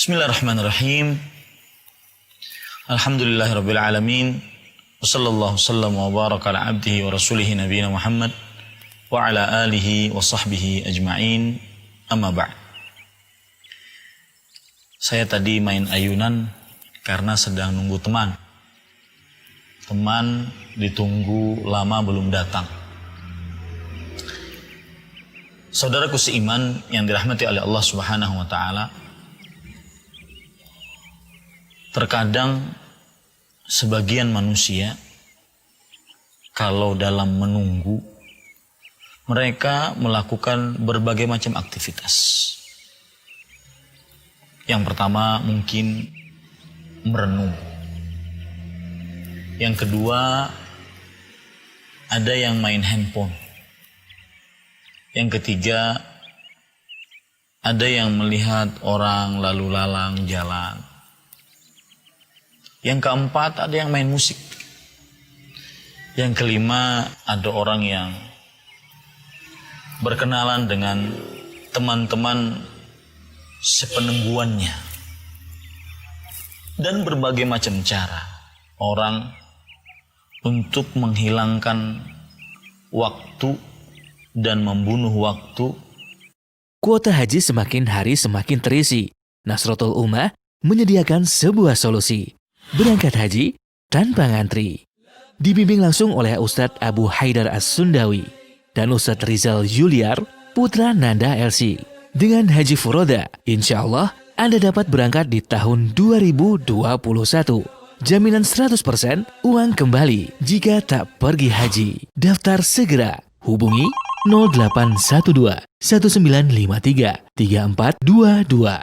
Bismillahirrahmanirrahim. Alhamdulillahirabbil alamin. Wassallallahu wasallam wa baraka ala abdihi wa rasulihi nabiyina Muhammad wa ala alihi wa sahbihi ajma'in. Amma ba'd. Saya tadi main ayunan karena sedang nunggu teman. Teman ditunggu lama belum datang. Saudaraku seiman yang dirahmati oleh Allah Subhanahu wa taala, terkadang sebagian manusia kalau dalam menunggu mereka melakukan berbagai macam aktivitas. Yang pertama mungkin merenung. Yang kedua ada yang main handphone. Yang ketiga ada yang melihat orang lalu lalang jalan. Yang keempat ada yang main musik. Yang kelima ada orang yang berkenalan dengan teman-teman sepenungguannya. Dan berbagai macam cara orang untuk menghilangkan waktu dan membunuh waktu. Kuota haji semakin hari semakin terisi. Nasrotul Ummah menyediakan sebuah solusi. Berangkat haji tanpa ngantri. Dibimbing langsung oleh Ustadz Abu Haidar As-Sundawi dan Ustadz Rizal Juliar, putra Nanda LC. Dengan Haji Furoda, insya Allah Anda dapat berangkat di tahun 2021. Jaminan 100% uang kembali jika tak pergi haji. Daftar segera. Hubungi 0812 1953 3422.